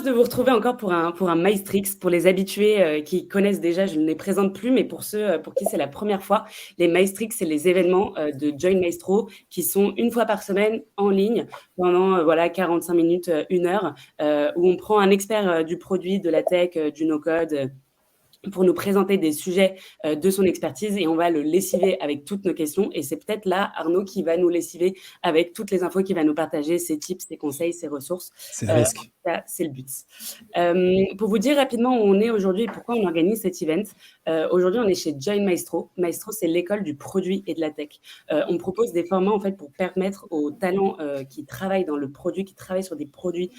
heureuse de vous retrouver encore pour un Maestrix. Pour les habitués qui connaissent déjà, je ne les présente plus, mais pour ceux pour qui c'est la première fois, les Maestrix, c'est les événements de Join Maestro qui sont une fois par semaine en ligne pendant 45 minutes, 1 heure, où on prend un expert du produit, de la tech, du no-code, pour nous présenter des sujets de son expertise et on va le lessiver avec toutes nos questions. Et c'est peut-être là, Arnaud, qui va nous lessiver avec toutes les infos qu'il va nous partager, ses tips, ses conseils, ses ressources. C'est le risque. C'est le but. Pour vous dire rapidement où on est aujourd'hui et pourquoi on organise cet event, aujourd'hui, on est chez Join Maestro. Maestro, c'est l'école du produit et de la tech. On propose des formats en fait, pour permettre aux talents qui travaillent dans le produit, qui travaillent sur des produits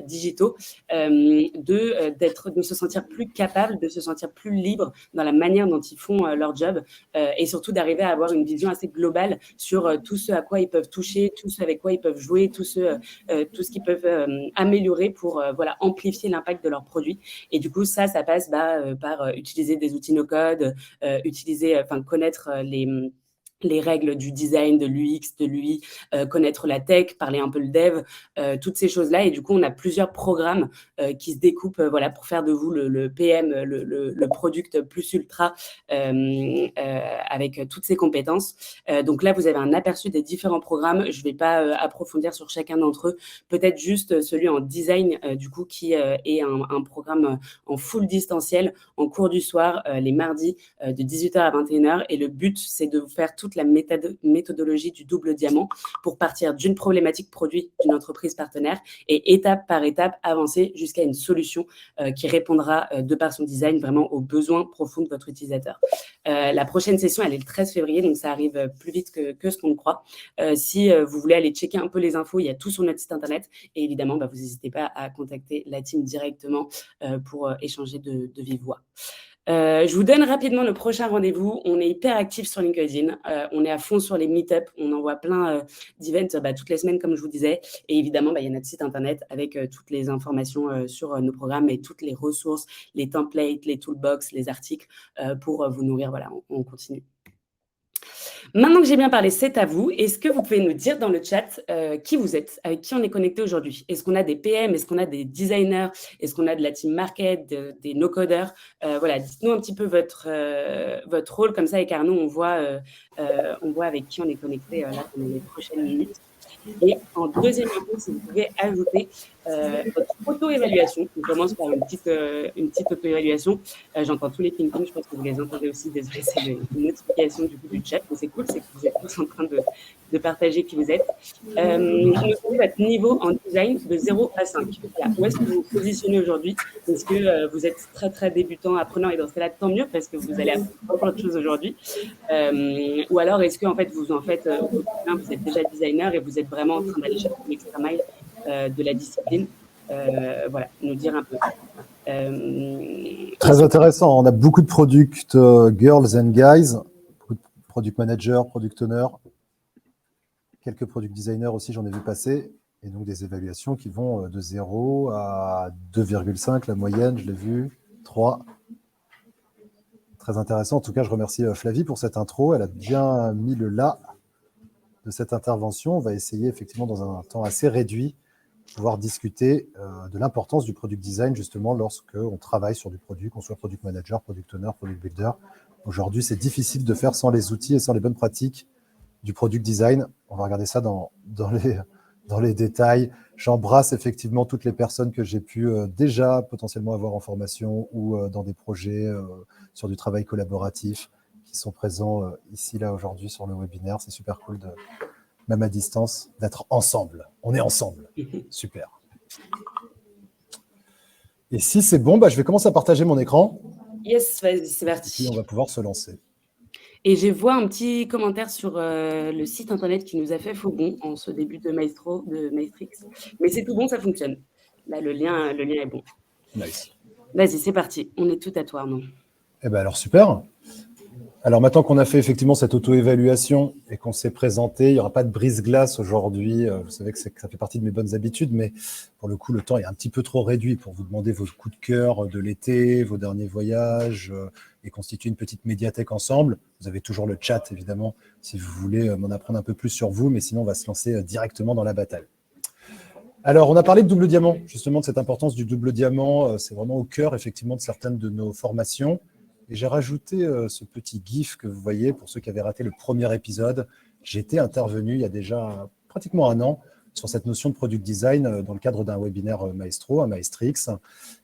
digitaux, de se sentir plus capables, de se sentir plus libres dans la manière dont ils font leur job et surtout d'arriver à avoir une vision assez globale sur tout ce à quoi ils peuvent toucher, tout ce avec quoi ils peuvent jouer, tout ce qu'ils peuvent améliorer pour amplifier l'impact de leurs produits. Et du coup, ça passe par utiliser des outils no-code, connaître les règles du design, de l'UX, de l'UI, connaître la tech, parler un peu le dev, toutes ces choses-là. Et du coup, on a plusieurs programmes qui se découpent pour faire de vous le PM, le product plus ultra avec toutes ces compétences. Donc là, vous avez un aperçu des différents programmes. Je ne vais pas approfondir sur chacun d'entre eux. Peut-être juste celui en design, du coup, qui est un programme en full distanciel, en cours du soir, les mardis, de 18h à 21h. Et le but, c'est de vous faire toute la méthodologie du double diamant pour partir d'une problématique produit d'une entreprise partenaire et étape par étape avancer jusqu'à une solution qui répondra de par son design vraiment aux besoins profonds de votre utilisateur. La prochaine session, elle est le 13 février, donc ça arrive plus vite que ce qu'on croit. Si vous voulez aller checker un peu les infos, il y a tout sur notre site internet et évidemment, vous n'hésitez pas à contacter la team directement pour échanger de vive voix. Je vous donne rapidement le prochain rendez-vous. On est hyper actifs sur LinkedIn. On est à fond sur les meet-up. On envoie plein d'events toutes les semaines, comme je vous disais. Et évidemment, il y a notre site internet avec toutes les informations sur nos programmes et toutes les ressources, les templates, les toolbox, les articles pour vous nourrir. Voilà, on continue. Maintenant que j'ai bien parlé, c'est à vous. Est-ce que vous pouvez nous dire dans le chat qui vous êtes, avec qui on est connecté aujourd'hui? Est-ce qu'on a des PM? Est-ce qu'on a des designers? Est-ce qu'on a de la team market, des no-coders? Dites-nous un petit peu votre rôle, comme ça, avec Arnaud, on voit avec qui on est connecté là pendant les prochaines minutes. Et en deuxième info, si vous pouvez ajouter votre auto-évaluation. On commence par une petite auto-évaluation. J'entends tous les ping-pong, je pense que vous les entendez aussi. Désolé, c'est une notification du chat, mais c'est cool, c'est que vous êtes tous en train de partager qui vous êtes. Votre niveau en design de 0 à 5. Voilà. Où est-ce que vous vous positionnez aujourd'hui? Est-ce que vous êtes très, très débutant, apprenant? Et dans ce cas-là, tant mieux, parce que vous allez apprendre plein de choses aujourd'hui. Ou alors, est-ce que en fait, vous au quotidien, vous êtes déjà designer et vous êtes vraiment en train d'aller chercher l'extra mile de la discipline? Nous dire un peu. Très intéressant. On a beaucoup de product girls and guys, beaucoup de product managers, product owners, quelques product designers aussi, j'en ai vu passer, et donc des évaluations qui vont de 0 à 2,5, la moyenne, je l'ai vu, 3. Très intéressant. En tout cas, je remercie Flavie pour cette intro. Elle a bien mis le là de cette intervention. On va essayer effectivement dans un temps assez réduit de pouvoir discuter de l'importance du product design justement lorsqu'on travaille sur du produit, qu'on soit product manager, product owner, product builder. Aujourd'hui, c'est difficile de faire sans les outils et sans les bonnes pratiques du product design. On va regarder ça dans les détails. J'embrasse effectivement toutes les personnes que j'ai pu déjà potentiellement avoir en formation ou dans des projets sur du travail collaboratif qui sont présents ici, là, aujourd'hui sur le webinaire. C'est super cool, même à distance, d'être ensemble. On est ensemble. Super. Et si c'est bon, je vais commencer à partager mon écran. Yes, vas-y, c'est parti. Et puis on va pouvoir se lancer. Et je vois un petit commentaire sur le site internet qui nous a fait faux bon en ce début de Maestrix. Mais c'est tout bon, ça fonctionne. Là, le lien est bon. Nice. Vas-y, c'est parti. On est tout à toi, Arnaud. Alors, super. Alors, maintenant qu'on a fait effectivement cette auto-évaluation et qu'on s'est présenté, il n'y aura pas de brise-glace aujourd'hui. Vous savez que ça fait partie de mes bonnes habitudes, mais pour le coup, le temps est un petit peu trop réduit pour vous demander vos coups de cœur de l'été, vos derniers voyages et constituer une petite médiathèque ensemble. Vous avez toujours le chat, évidemment, si vous voulez m'en apprendre un peu plus sur vous, mais sinon, on va se lancer directement dans la bataille. Alors, on a parlé de double diamant, justement, de cette importance du double diamant. C'est vraiment au cœur, effectivement, de certaines de nos formations. Et j'ai rajouté ce petit GIF que vous voyez pour ceux qui avaient raté le premier épisode. J'étais intervenu il y a déjà pratiquement un an sur cette notion de product design dans le cadre d'un webinaire Maestro, un Maestrix.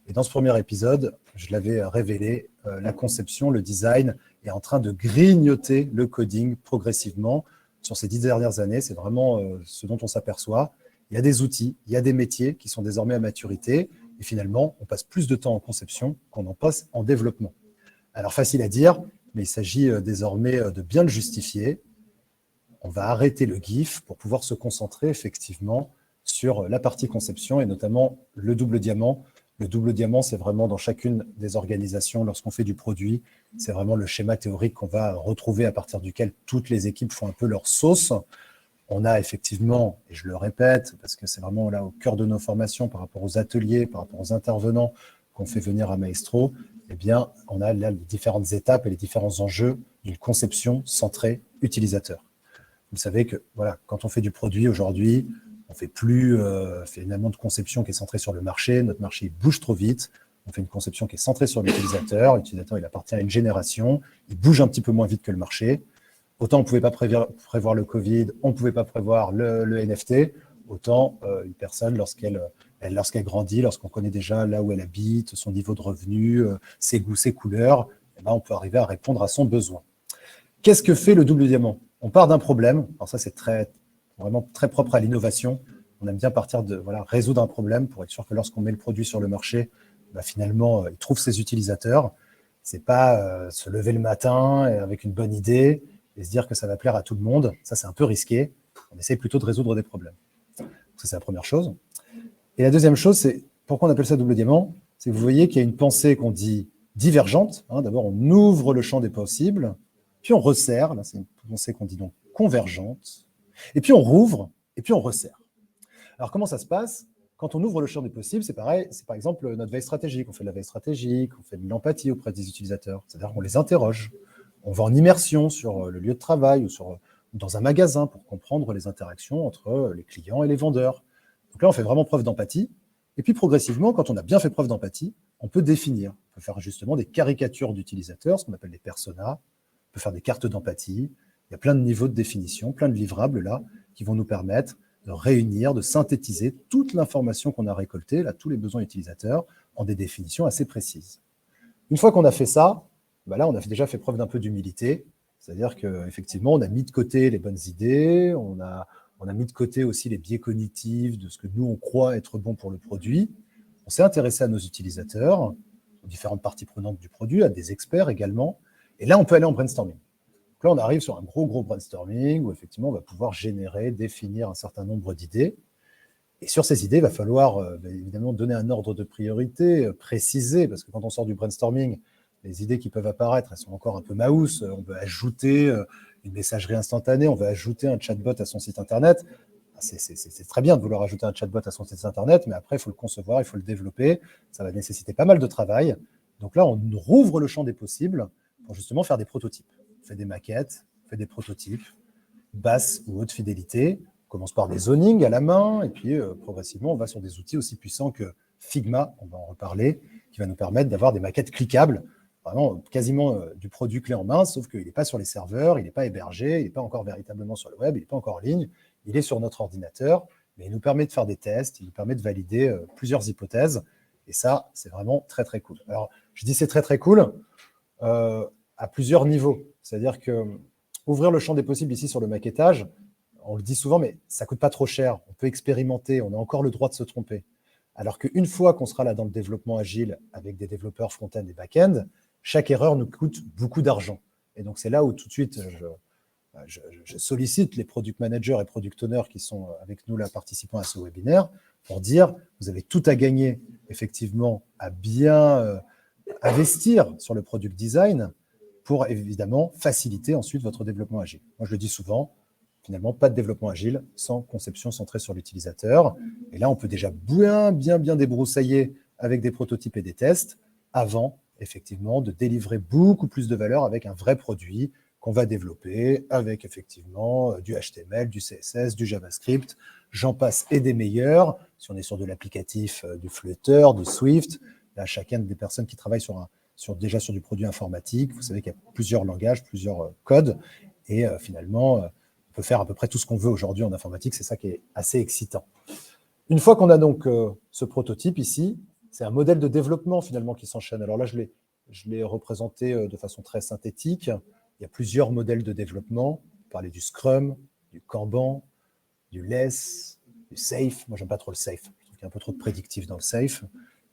Et dans ce premier épisode, je l'avais révélé, la conception, le design est en train de grignoter le coding progressivement. Sur ces 10 dernières années, c'est vraiment ce dont on s'aperçoit. Il y a des outils, il y a des métiers qui sont désormais à maturité. Et finalement, on passe plus de temps en conception qu'on en passe en développement. Alors, facile à dire, mais il s'agit désormais de bien le justifier. On va arrêter le GIF pour pouvoir se concentrer effectivement sur la partie conception et notamment le double diamant. Le double diamant, c'est vraiment dans chacune des organisations, lorsqu'on fait du produit, c'est vraiment le schéma théorique qu'on va retrouver à partir duquel toutes les équipes font un peu leur sauce. On a effectivement, et je le répète, parce que c'est vraiment là au cœur de nos formations par rapport aux ateliers, par rapport aux intervenants qu'on fait venir à Maestro, eh bien, on a là les différentes étapes et les différents enjeux d'une conception centrée utilisateur. Vous savez que voilà, quand on fait du produit aujourd'hui, on ne fait plus finalement de conception qui est centrée sur le marché. Notre marché bouge trop vite. On fait une conception qui est centrée sur l'utilisateur. L'utilisateur, il appartient à une génération. Il bouge un petit peu moins vite que le marché. Autant on ne pouvait pas prévoir le Covid, on ne pouvait pas prévoir le NFT. Autant une personne, lorsqu'elle grandit, lorsqu'on connaît déjà là où elle habite, son niveau de revenu, ses goûts, ses couleurs, eh ben, on peut arriver à répondre à son besoin. Qu'est-ce que fait le double diamant? On part d'un problème. Alors ça, c'est vraiment très propre à l'innovation. On aime bien partir de résoudre un problème pour être sûr que lorsqu'on met le produit sur le marché, bah, finalement, il trouve ses utilisateurs. C'est pas se lever le matin avec une bonne idée et se dire que ça va plaire à tout le monde. Ça, c'est un peu risqué. On essaie plutôt de résoudre des problèmes. Ça, c'est la première chose. Et la deuxième chose, c'est pourquoi on appelle ça double diamant? C'est que vous voyez qu'il y a une pensée qu'on dit divergente. D'abord, on ouvre le champ des possibles, puis on resserre. Là, c'est une pensée qu'on dit donc convergente. Et puis on rouvre, et puis on resserre. Alors, comment ça se passe? Quand on ouvre le champ des possibles, c'est pareil. C'est par exemple notre veille stratégique. On fait de la veille stratégique, on fait de l'empathie auprès des utilisateurs. C'est-à-dire qu'on les interroge. On va en immersion sur le lieu de travail ou dans un magasin pour comprendre les interactions entre les clients et les vendeurs. Donc là, on fait vraiment preuve d'empathie. Et puis, progressivement, quand on a bien fait preuve d'empathie, on peut définir. On peut faire justement des caricatures d'utilisateurs, ce qu'on appelle des personas. On peut faire des cartes d'empathie. Il y a plein de niveaux de définition, plein de livrables là, qui vont nous permettre de réunir, de synthétiser toute l'information qu'on a récoltée, là, tous les besoins utilisateurs, en des définitions assez précises. Une fois qu'on a fait ça, bah là, on a déjà fait preuve d'un peu d'humilité. C'est-à-dire qu'effectivement, on a mis de côté les bonnes idées, on a mis de côté aussi les biais cognitifs de ce que nous, on croit être bon pour le produit. On s'est intéressé à nos utilisateurs, aux différentes parties prenantes du produit, à des experts également. Et là, on peut aller en brainstorming. Donc là, on arrive sur un gros brainstorming où effectivement, on va pouvoir générer, définir un certain nombre d'idées. Et sur ces idées, il va falloir évidemment donner un ordre de priorité, préciser, parce que quand on sort du brainstorming, les idées qui peuvent apparaître, elles sont encore un peu mouse. On veut ajouter une messagerie instantanée, on veut ajouter un chatbot à son site internet. C'est très bien de vouloir ajouter un chatbot à son site internet, mais après, il faut le concevoir, il faut le développer. Ça va nécessiter pas mal de travail. Donc là, on rouvre le champ des possibles pour justement faire des prototypes. On fait des maquettes, on fait des prototypes, basse ou haute fidélité. On commence par des zonings à la main, et puis progressivement, on va sur des outils aussi puissants que Figma, on va en reparler, qui va nous permettre d'avoir des maquettes cliquables, vraiment quasiment du produit clé en main, sauf qu'il n'est pas sur les serveurs, il n'est pas hébergé, il n'est pas encore véritablement sur le web, il n'est pas encore en ligne, il est sur notre ordinateur, mais il nous permet de faire des tests, il nous permet de valider plusieurs hypothèses, et ça, c'est vraiment très cool. Alors, je dis c'est très cool à plusieurs niveaux, c'est-à-dire que ouvrir le champ des possibles ici sur le maquettage, on le dit souvent, mais ça ne coûte pas trop cher, on peut expérimenter, on a encore le droit de se tromper. Alors qu'une fois qu'on sera là dans le développement agile avec des développeurs front-end et back-end, chaque erreur nous coûte beaucoup d'argent. Et donc, c'est là où tout de suite, je sollicite les product managers et product owners qui sont avec nous là, participants à ce webinaire, pour dire, vous avez tout à gagner, effectivement, à bien investir sur le product design pour, évidemment, faciliter ensuite votre développement agile. Moi, je le dis souvent, finalement, pas de développement agile sans conception centrée sur l'utilisateur. Et là, on peut déjà bien débroussailler avec des prototypes et des tests avant, effectivement, de délivrer beaucoup plus de valeur avec un vrai produit qu'on va développer avec effectivement du HTML, du CSS, du JavaScript, j'en passe et des meilleurs. Si on est sur de l'applicatif, du Flutter, du Swift, là, chacune des personnes qui travaillent déjà sur du produit informatique, vous savez qu'il y a plusieurs langages, plusieurs codes, et finalement, on peut faire à peu près tout ce qu'on veut aujourd'hui en informatique, c'est ça qui est assez excitant. Une fois qu'on a donc ce prototype ici, c'est un modèle de développement finalement qui s'enchaîne. Alors là, je l'ai représenté de façon très synthétique. Il y a plusieurs modèles de développement. On parlait du Scrum, du Kanban, du Less, du Safe. Moi, j'aime pas trop le Safe. Je trouve qu'il y a un peu trop de prédictif dans le Safe.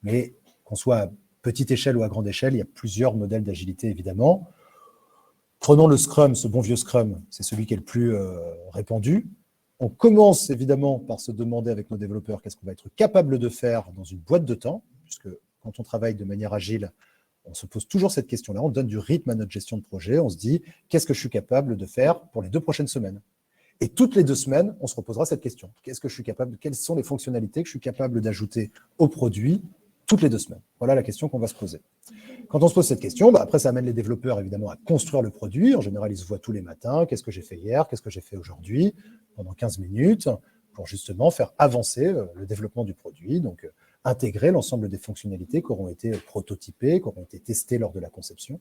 Mais qu'on soit à petite échelle ou à grande échelle, il y a plusieurs modèles d'agilité, évidemment. Prenons le Scrum, ce bon vieux Scrum, c'est celui qui est le plus répandu. On commence évidemment par se demander avec nos développeurs qu'est-ce qu'on va être capable de faire dans une boîte de temps, puisque quand on travaille de manière agile, on se pose toujours cette question-là, on donne du rythme à notre gestion de projet, on se dit qu'est-ce que je suis capable de faire pour les 2 prochaines semaines. Et toutes les 2 semaines, on se reposera cette question. Qu'est-ce que je suis capable, quelles sont les fonctionnalités que je suis capable d'ajouter au produit toutes les 2 semaines? Voilà la question qu'on va se poser. Quand on se pose cette question, après, ça amène les développeurs, évidemment, à construire le produit. En général, ils se voient tous les matins. Qu'est-ce que j'ai fait hier? Qu'est-ce que j'ai fait aujourd'hui? Pendant 15 minutes, pour justement faire avancer le développement du produit. Donc, intégrer l'ensemble des fonctionnalités qui auront été prototypées, qui auront été testées lors de la conception.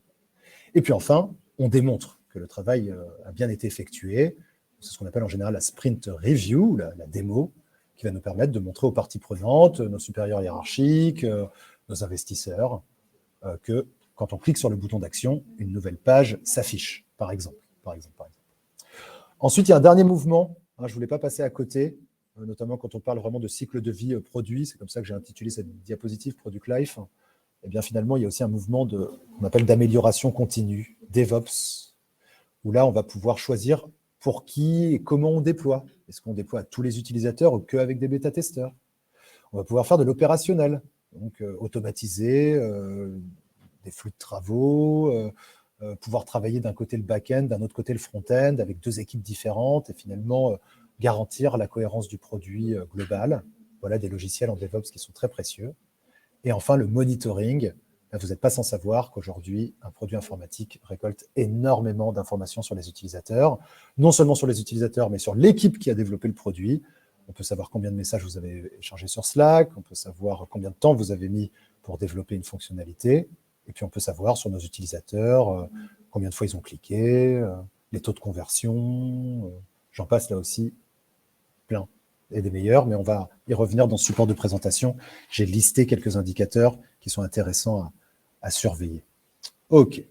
Et puis enfin, on démontre que le travail a bien été effectué. C'est ce qu'on appelle en général la sprint review, la démo, qui va nous permettre de montrer aux parties prenantes, nos supérieurs hiérarchiques, nos investisseurs, que quand on clique sur le bouton d'action, une nouvelle page s'affiche, par exemple. Ensuite, il y a un dernier mouvement, je ne voulais pas passer à côté, notamment quand on parle vraiment de cycle de vie produit, c'est comme ça que j'ai intitulé cette diapositive Product Life. Et bien finalement, il y a aussi un mouvement qu'on appelle d'amélioration continue, DevOps, où là, on va pouvoir choisir pour qui et comment on déploie. Est-ce qu'on déploie à tous les utilisateurs ou qu'avec des bêta-testeurs? On va pouvoir faire de l'opérationnel, donc automatiser des flux de travaux, pouvoir travailler d'un côté le back-end, d'un autre côté le front-end, avec 2 équipes différentes, et finalement garantir la cohérence du produit global. Voilà des logiciels en DevOps qui sont très précieux. Et enfin, le monitoring. Vous n'êtes pas sans savoir qu'aujourd'hui, un produit informatique récolte énormément d'informations sur les utilisateurs, non seulement sur les utilisateurs, mais sur l'équipe qui a développé le produit. On peut savoir combien de messages vous avez échangés sur Slack, on peut savoir combien de temps vous avez mis pour développer une fonctionnalité, et puis on peut savoir sur nos utilisateurs combien de fois ils ont cliqué, les taux de conversion, j'en passe là aussi plein, et des meilleurs, mais on va y revenir dans ce support de présentation. J'ai listé quelques indicateurs qui sont intéressants à surveiller. OK.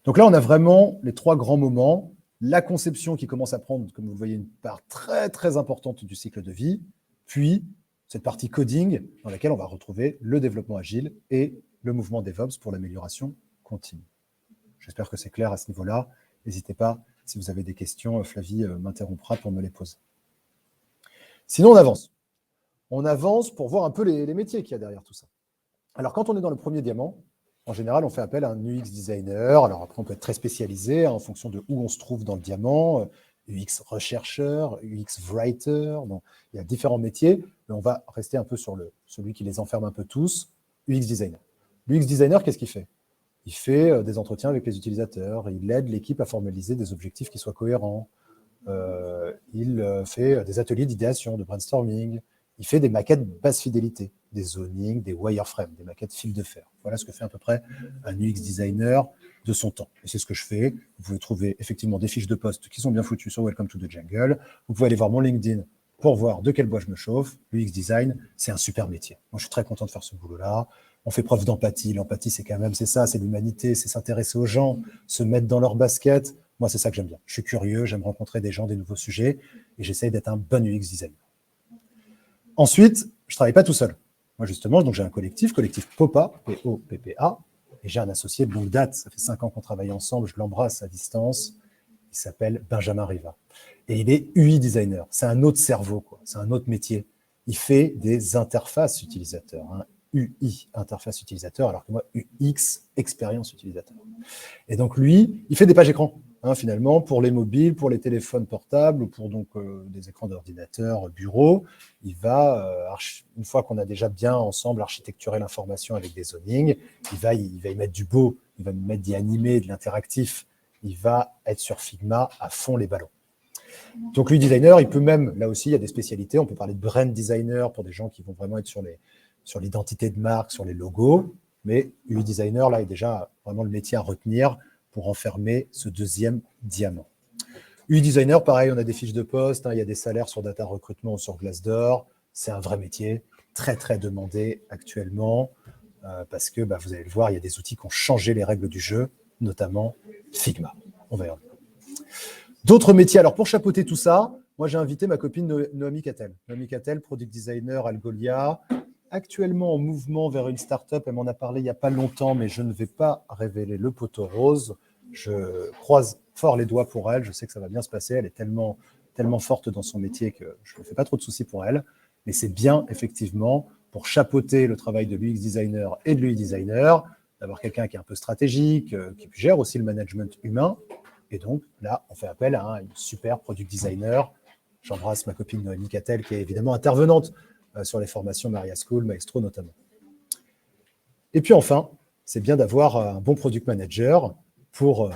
Donc là, on a vraiment les 3 grands moments. La conception qui commence à prendre, comme vous le voyez, une part très, très importante du cycle de vie, puis cette partie coding dans laquelle on va retrouver le développement agile et le mouvement DevOps pour l'amélioration continue. J'espère que c'est clair à ce niveau-là. N'hésitez pas, si vous avez des questions, Flavie m'interrompra pour me les poser. Sinon, on avance. On avance pour voir un peu les métiers qu'il y a derrière tout ça. Alors, quand on est dans le premier diamant, en général, on fait appel à un UX designer. Alors après, on peut être très spécialisé en fonction de où on se trouve dans le diamant. UX rechercheur, UX writer. Bon, il y a différents métiers, mais on va rester un peu sur celui qui les enferme un peu tous, UX designer. L'UX designer, qu'est-ce qu'il fait? Il fait des entretiens avec les utilisateurs. Il aide l'équipe à formaliser des objectifs qui soient cohérents. Il fait des ateliers d'idéation, de brainstorming. Il fait des maquettes basse fidélité, des zonings, des wireframes, des maquettes fil de fer. Voilà ce que fait à peu près un UX designer de son temps. Et c'est ce que je fais. Vous pouvez trouver effectivement des fiches de poste qui sont bien foutues sur Welcome to the Jungle. Vous pouvez aller voir mon LinkedIn pour voir de quel bois je me chauffe. L'UX design, c'est un super métier. Moi, je suis très content de faire ce boulot-là. On fait preuve d'empathie. L'empathie, c'est quand même, c'est ça, c'est l'humanité, c'est s'intéresser aux gens, se mettre dans leur basket. Moi, c'est ça que j'aime bien. Je suis curieux, j'aime rencontrer des gens, des nouveaux sujets, et j'essaye d'être un bon UX designer. Ensuite, je ne travaille pas tout seul. Moi, justement, donc j'ai un collectif POPA, P-O-P-P-A, et j'ai un associé de longue date. Ça fait 5 ans qu'on travaille ensemble, je l'embrasse à distance. Il s'appelle Benjamin Riva. Et il est UI designer. C'est un autre cerveau, quoi. C'est un autre métier. Il fait des interfaces utilisateurs, hein. UI, interface utilisateur, alors que moi, UX, expérience utilisateur. Et donc, lui, il fait des pages écran. Finalement, pour les mobiles, pour les téléphones portables, ou pour donc des écrans d'ordinateur bureau, il va, une fois qu'on a déjà bien ensemble architecturé l'information avec des zonings, il va y mettre du beau, il va y mettre d'y animer, de l'interactif, il va être sur Figma à fond les ballons. Donc, l'UI designer, il peut même, là aussi, il y a des spécialités. On peut parler de brand designer pour des gens qui vont vraiment être sur l'identité de marque, sur les logos. Mais UI designer, là, est déjà vraiment le métier à retenir pour enfermer ce deuxième diamant. UI designer, pareil, on a des fiches de poste, il y a des salaires sur Data Recrutement ou sur Glassdoor. C'est un vrai métier, très, très demandé actuellement, parce que vous allez le voir, il y a des outils qui ont changé les règles du jeu, notamment Figma. On va y revenir. D'autres métiers. Alors, pour chapeauter tout ça, moi, j'ai invité ma copine Noémie Cattel. Noémie Cattel, product designer Algolia, actuellement en mouvement vers une start-up. Elle m'en a parlé il n'y a pas longtemps, mais je ne vais pas révéler le poteau rose. Je croise fort les doigts pour elle. Je sais que ça va bien se passer. Elle est tellement, tellement forte dans son métier que je ne me fais pas trop de soucis pour elle. Mais c'est bien, effectivement, pour chapeauter le travail de l'UX designer et de l'UI designer, d'avoir quelqu'un qui est un peu stratégique, qui gère aussi le management humain. Et donc, là, on fait appel à une super product designer. J'embrasse ma copine Noémie Cattel, qui est évidemment intervenante sur les formations Maria School, Maestro notamment. Et puis enfin, c'est bien d'avoir un bon product manager pour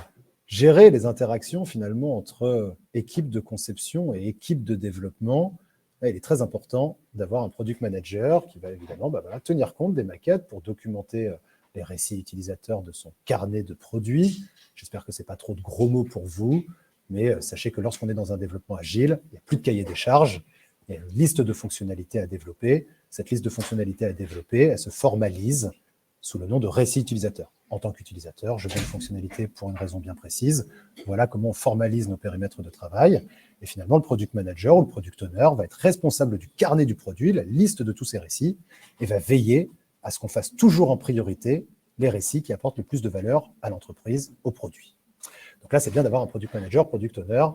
gérer les interactions finalement entre équipe de conception et équipe de développement. Là, il est très important d'avoir un product manager qui va évidemment tenir compte des maquettes pour documenter les récits utilisateurs de son carnet de produits. J'espère que ce n'est pas trop de gros mots pour vous, mais sachez que lorsqu'on est dans un développement agile, il n'y a plus de cahier des charges, il y a une liste de fonctionnalités à développer. Cette liste de fonctionnalités à développer, elle se formalise sous le nom de récit utilisateur. En tant qu'utilisateur, je veux une fonctionnalité pour une raison bien précise. Voilà comment on formalise nos périmètres de travail. Et finalement, le product manager ou le product owner va être responsable du carnet du produit, la liste de tous ces récits, et va veiller à ce qu'on fasse toujours en priorité les récits qui apportent le plus de valeur à l'entreprise, au produit. Donc là, c'est bien d'avoir un product manager, product owner.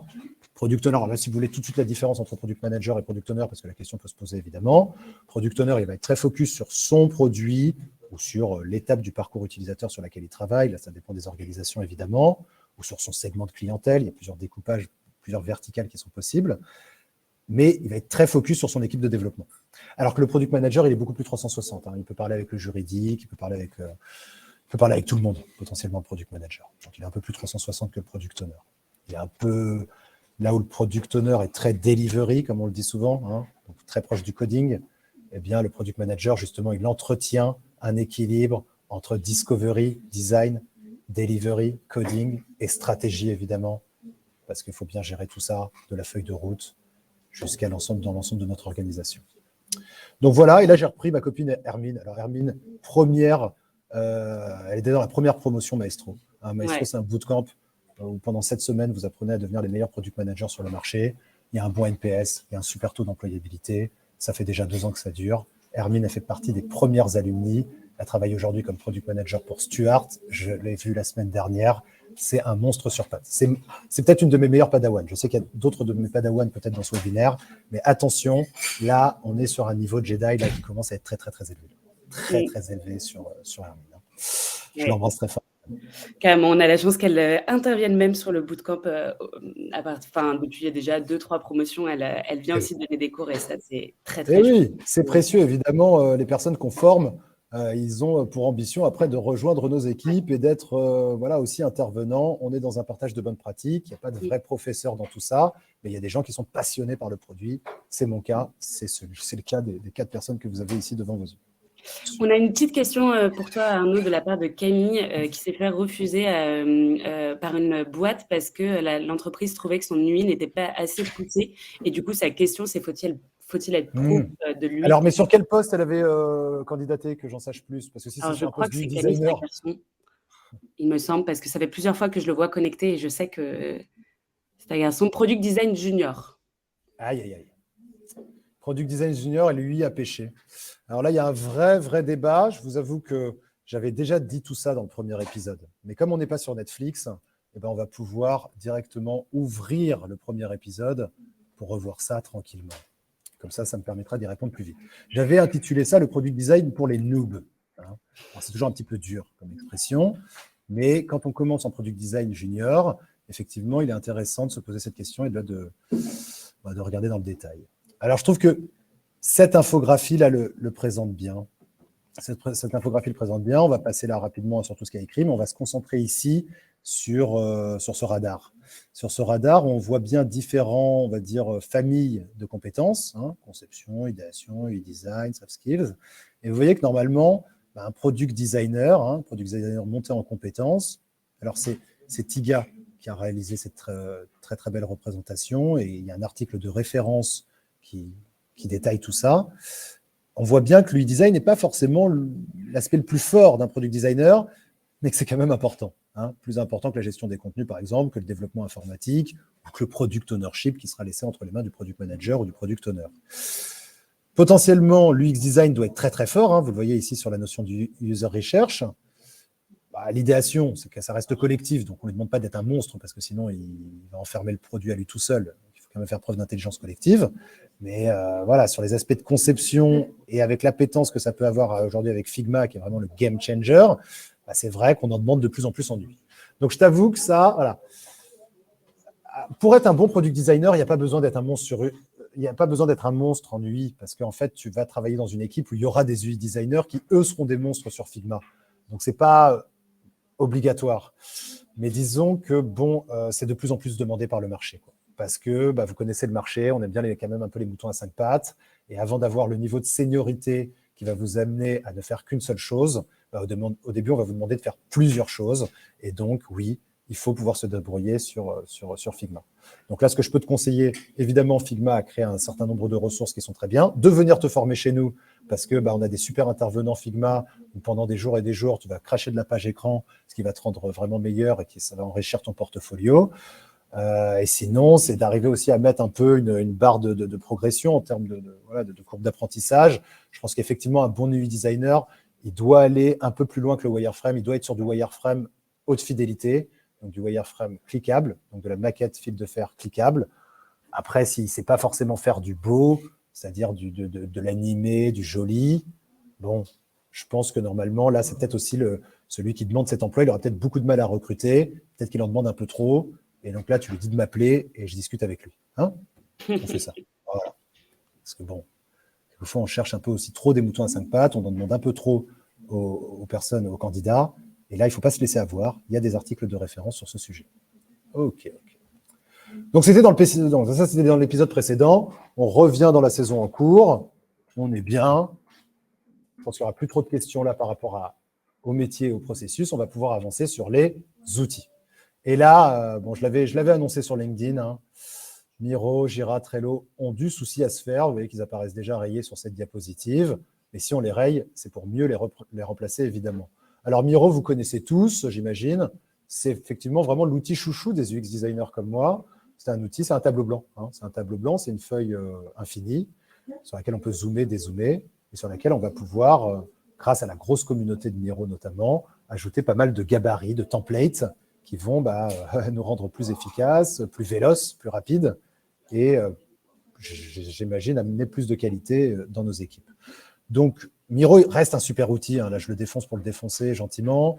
Product owner, alors là, si vous voulez tout de suite la différence entre product manager et product owner, parce que la question peut se poser évidemment. Product owner, il va être très focus sur son produit ou sur l'étape du parcours utilisateur sur laquelle il travaille. Là, ça dépend des organisations évidemment, ou sur son segment de clientèle. Il y a plusieurs découpages, plusieurs verticales qui sont possibles. Mais il va être très focus sur son équipe de développement. Alors que le product manager, il est beaucoup plus 360. Il peut parler avec le juridique, il peut parler avec tout le monde, potentiellement le product manager. Donc, il est un peu plus 360 que le product owner. Il est un peu là où le product owner est très delivery, comme on le dit souvent, donc très proche du coding. Eh bien, le product manager, justement, il entretient un équilibre entre discovery, design, delivery, coding et stratégie, évidemment, parce qu'il faut bien gérer tout ça, de la feuille de route jusqu'à l'ensemble de notre organisation. Donc voilà, et là j'ai repris ma copine Hermine. Alors Hermine, elle était dans la première promotion Maestro. Maestro, c'est un bootcamp où pendant 7 semaines, vous apprenez à devenir les meilleurs product managers sur le marché. Il y a un bon NPS, il y a un super taux d'employabilité. Ça fait déjà 2 ans que ça dure. Hermine a fait partie des premières alumni. Elle travaille aujourd'hui comme product manager pour Stuart. Je l'ai vu la semaine dernière. C'est un monstre sur pattes. C'est peut-être une de mes meilleures padawans. Je sais qu'il y a d'autres de mes padawans peut-être dans ce webinaire, mais attention, là, on est sur un niveau de Jedi là, qui commence à être très, très, très élevé. Très, très élevé sur Hermine. Je l'embrasse très fort. Carrément, on a la chance qu'elle intervienne même sur le bootcamp. Depuis déjà 2-3 promotions, elle vient aussi donner des cours et ça, c'est très, très chouette. Oui, c'est précieux, évidemment. Les personnes qu'on forme, ils ont pour ambition après de rejoindre nos équipes et d'être aussi intervenants. On est dans un partage de bonnes pratiques. Il n'y a pas de vrais professeurs dans tout ça, mais il y a des gens qui sont passionnés par le produit. C'est mon cas. C'est le cas des 4 personnes que vous avez ici devant vos yeux. On a une petite question pour toi, Arnaud, de la part de Camille, qui s'est fait refuser par une boîte parce que l'entreprise trouvait que son UI n'était pas assez poussé. Et du coup, sa question, c'est faut-il être pro de l'UI? Alors, mais sur quel poste elle avait candidaté, que j'en sache plus? Parce que si c'est sur un poste du designer. Il me semble, parce que ça fait plusieurs fois que je le vois connecté et je sais que c'est un garçon. Product Design Junior. Aïe, aïe, aïe. Product Design Junior et l'UI a pêché. Alors là, il y a un vrai débat. Je vous avoue que j'avais déjà dit tout ça dans le premier épisode. Mais comme on n'est pas sur Netflix, on va pouvoir directement ouvrir le premier épisode pour revoir ça tranquillement. Comme ça me permettra d'y répondre plus vite. J'avais intitulé ça le product design pour les noobs. C'est toujours un petit peu dur comme expression, mais quand on commence en product design junior, effectivement, il est intéressant de se poser cette question et de regarder dans le détail. Alors, je trouve que cette infographie-là le présente bien. Cette infographie le présente bien. On va passer là rapidement sur tout ce qu'il y a écrit, mais on va se concentrer ici sur ce radar. Sur ce radar, on voit bien différents, on va dire, familles de compétences, conception, idéation, UI-design, soft skills. Et vous voyez que normalement, un product designer monté en compétences, alors c'est Tiga qui a réalisé cette très, très belle représentation, et il y a un article de référence qui détaille tout ça. On voit bien que l'UI-design n'est pas forcément l'aspect le plus fort d'un product designer, mais que c'est quand même important. Plus important que la gestion des contenus, par exemple, que le développement informatique, ou que le product ownership qui sera laissé entre les mains du product manager ou du product owner. Potentiellement, l'UX design doit être très très fort. Vous le voyez ici sur la notion du user research. L'idéation, c'est que ça reste collectif, donc on ne lui demande pas d'être un monstre, parce que sinon il va enfermer le produit à lui tout seul. Il faut quand même faire preuve d'intelligence collective. Mais voilà, sur les aspects de conception et avec l'appétence que ça peut avoir aujourd'hui avec Figma, qui est vraiment le game changer, c'est vrai qu'on en demande de plus en plus en UI. Donc je t'avoue que ça, voilà. Pour être un bon product designer, il n'y a pas besoin d'être un monstre d'être un monstre en UI, parce qu'en fait, tu vas travailler dans une équipe où il y aura des UI designers qui, eux, seront des monstres sur Figma. Donc, ce n'est pas obligatoire. Mais disons que, c'est de plus en plus demandé par le marché, quoi. Parce que vous connaissez le marché, on aime bien quand même un peu les moutons à 5 pattes. Et avant d'avoir le niveau de seniorité qui va vous amener à ne faire qu'une seule chose, au début, on va vous demander de faire plusieurs choses. Et donc, oui, il faut pouvoir se débrouiller sur Figma. Donc là, ce que je peux te conseiller, évidemment, Figma a créé un certain nombre de ressources qui sont très bien. De venir te former chez nous, parce que on a des super intervenants Figma où pendant des jours et des jours, tu vas cracher de la page écran, ce qui va te rendre vraiment meilleur et ça va enrichir ton portfolio. Et sinon, c'est d'arriver aussi à mettre un peu une barre de progression en termes de courbe d'apprentissage. Je pense qu'effectivement, un bon UI designer, il doit aller un peu plus loin que le wireframe. Il doit être sur du wireframe haute fidélité, donc du wireframe cliquable, donc de la maquette fil de fer cliquable. Après, s'il ne sait pas forcément faire du beau, c'est-à-dire de l'animé, du joli, je pense que normalement, là, c'est peut-être aussi celui qui demande cet emploi, il aura peut-être beaucoup de mal à recruter, peut-être qu'il en demande un peu trop, et donc là, tu lui dis de m'appeler et je discute avec lui. On fait ça. Voilà. Parce que quelquefois, on cherche un peu aussi trop des moutons à 5 pattes, on en demande un peu trop aux personnes, aux candidats, et là, il ne faut pas se laisser avoir. Il y a des articles de référence sur ce sujet. Ok. Donc, c'était dans l'épisode précédent. On revient dans la saison en cours. On est bien. Je pense qu'il n'y aura plus trop de questions là par rapport au métier et au processus. On va pouvoir avancer sur les outils. Et là, je l'avais annoncé sur LinkedIn. Miro, Jira, Trello ont du souci à se faire. Vous voyez qu'ils apparaissent déjà rayés sur cette diapositive. Mais si on les raye, c'est pour mieux les remplacer, évidemment. Alors, Miro, vous connaissez tous, j'imagine. C'est effectivement vraiment l'outil chouchou des UX designers comme moi. C'est un outil, c'est un tableau blanc. C'est un tableau blanc, c'est une feuille infinie sur laquelle on peut zoomer, dézoomer, et sur laquelle on va pouvoir, grâce à la grosse communauté de Miro notamment, ajouter pas mal de gabarits, de templates qui vont nous rendre plus efficaces, plus véloces, plus rapides, et j'imagine amener plus de qualité dans nos équipes. Donc, Miro reste un super outil. Là, je le défonce pour le défoncer gentiment.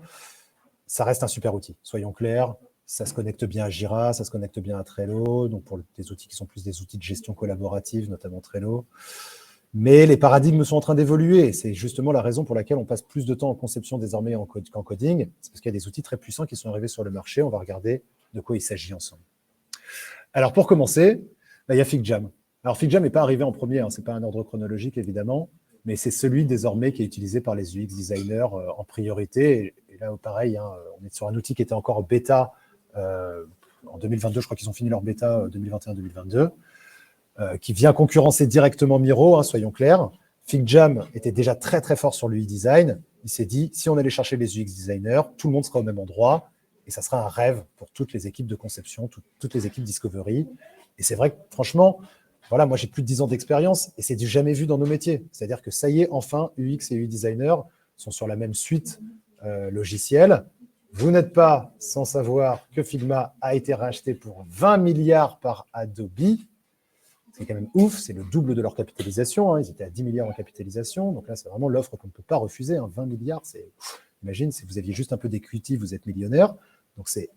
Ça reste un super outil, soyons clairs. Ça se connecte bien à Jira, ça se connecte bien à Trello, donc pour des outils qui sont plus des outils de gestion collaborative, notamment Trello. Mais les paradigmes sont en train d'évoluer. C'est justement la raison pour laquelle on passe plus de temps en conception désormais qu'en coding. C'est parce qu'il y a des outils très puissants qui sont arrivés sur le marché. On va regarder de quoi il s'agit ensemble. Alors, pour commencer, il y a FigJam. Alors, FigJam n'est pas arrivé en premier, ce n'est pas un ordre chronologique, évidemment, mais c'est celui désormais qui est utilisé par les UX designers en priorité. Et là, pareil, on est sur un outil qui était encore bêta en 2022. Je crois qu'ils ont fini leur bêta 2021-2022. Qui vient concurrencer directement Miro, soyons clairs. FigJam était déjà très très fort sur l'UI design. Il s'est dit, si on allait chercher les UX designers, tout le monde sera au même endroit et ça sera un rêve pour toutes les équipes de conception, toutes les équipes discovery. Et c'est vrai que franchement, voilà, moi j'ai plus de 10 ans d'expérience et c'est du jamais vu dans nos métiers. C'est-à-dire que ça y est, enfin, UX et UI designers sont sur la même suite logicielle. Vous n'êtes pas sans savoir que Figma a été racheté pour 20 milliards par Adobe. C'est quand même ouf, c'est le double de leur capitalisation. Ils étaient à 10 milliards en capitalisation. Donc là, c'est vraiment l'offre qu'on ne peut pas refuser. 20 milliards, imagine, si vous aviez juste un peu d'equity, vous êtes millionnaire. Donc c'est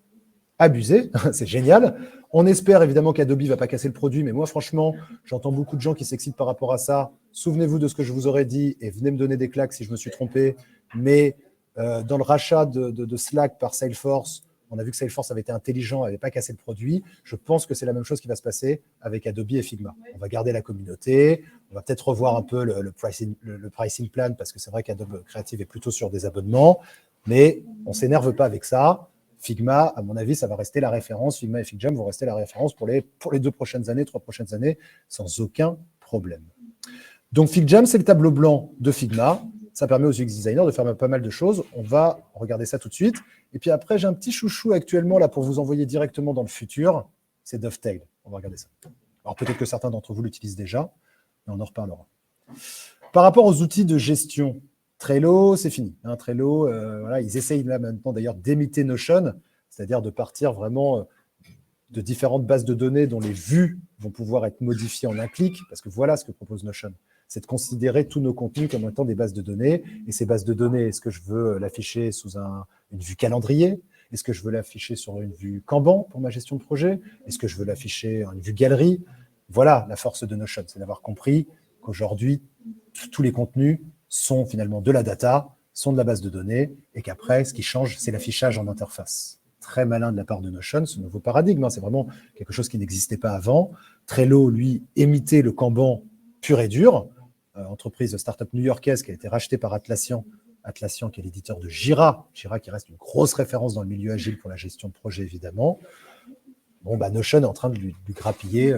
abusé, c'est génial. On espère évidemment qu'Adobe ne va pas casser le produit, mais moi, franchement, j'entends beaucoup de gens qui s'excitent par rapport à ça. Souvenez-vous de ce que je vous aurais dit et venez me donner des claques si je me suis trompé. Mais dans le rachat de Slack par Salesforce, On a vu que Salesforce avait été intelligent, n'avait pas cassé le produit. Je pense que c'est la même chose qui va se passer avec Adobe et Figma. On va garder la communauté, on va peut-être revoir un peu le pricing plan, parce que c'est vrai qu'Adobe Creative est plutôt sur des abonnements, mais on ne s'énerve pas avec ça. Figma, à mon avis, ça va rester la référence. Figma et FigJam vont rester la référence pour les 2 prochaines années, 3 prochaines années, sans aucun problème. Donc, FigJam, c'est le tableau blanc de Figma. Ça permet aux UX designers de faire pas mal de choses. On va regarder ça tout de suite. Et puis après, j'ai un petit chouchou actuellement là pour vous envoyer directement dans le futur. C'est Dovetail. On va regarder ça. Alors, peut-être que certains d'entre vous l'utilisent déjà, mais on en reparlera. Par rapport aux outils de gestion, Trello, c'est fini. Trello, voilà, ils essayent là maintenant d'ailleurs d'imiter Notion, c'est-à-dire de partir vraiment de différentes bases de données dont les vues vont pouvoir être modifiées en un clic, parce que voilà ce que propose Notion. C'est de considérer tous nos contenus comme étant des bases de données. Et ces bases de données, est-ce que je veux l'afficher sous une vue calendrier? Est-ce que je veux l'afficher sur une vue Kanban pour ma gestion de projet? Est-ce que je veux l'afficher en une vue galerie? Voilà la force de Notion, c'est d'avoir compris qu'aujourd'hui, tous les contenus sont finalement de la data, sont de la base de données, et qu'après, ce qui change, c'est l'affichage en interface. Très malin de la part de Notion, ce nouveau paradigme. C'est vraiment quelque chose qui n'existait pas avant. Trello, lui, imitait le Kanban pur et dur. Entreprise de start-up new-yorkaise qui a été rachetée par Atlassian. Atlassian qui est l'éditeur de Jira. Jira qui reste une grosse référence dans le milieu agile pour la gestion de projet, évidemment. Bon, Notion est en train de lui grappiller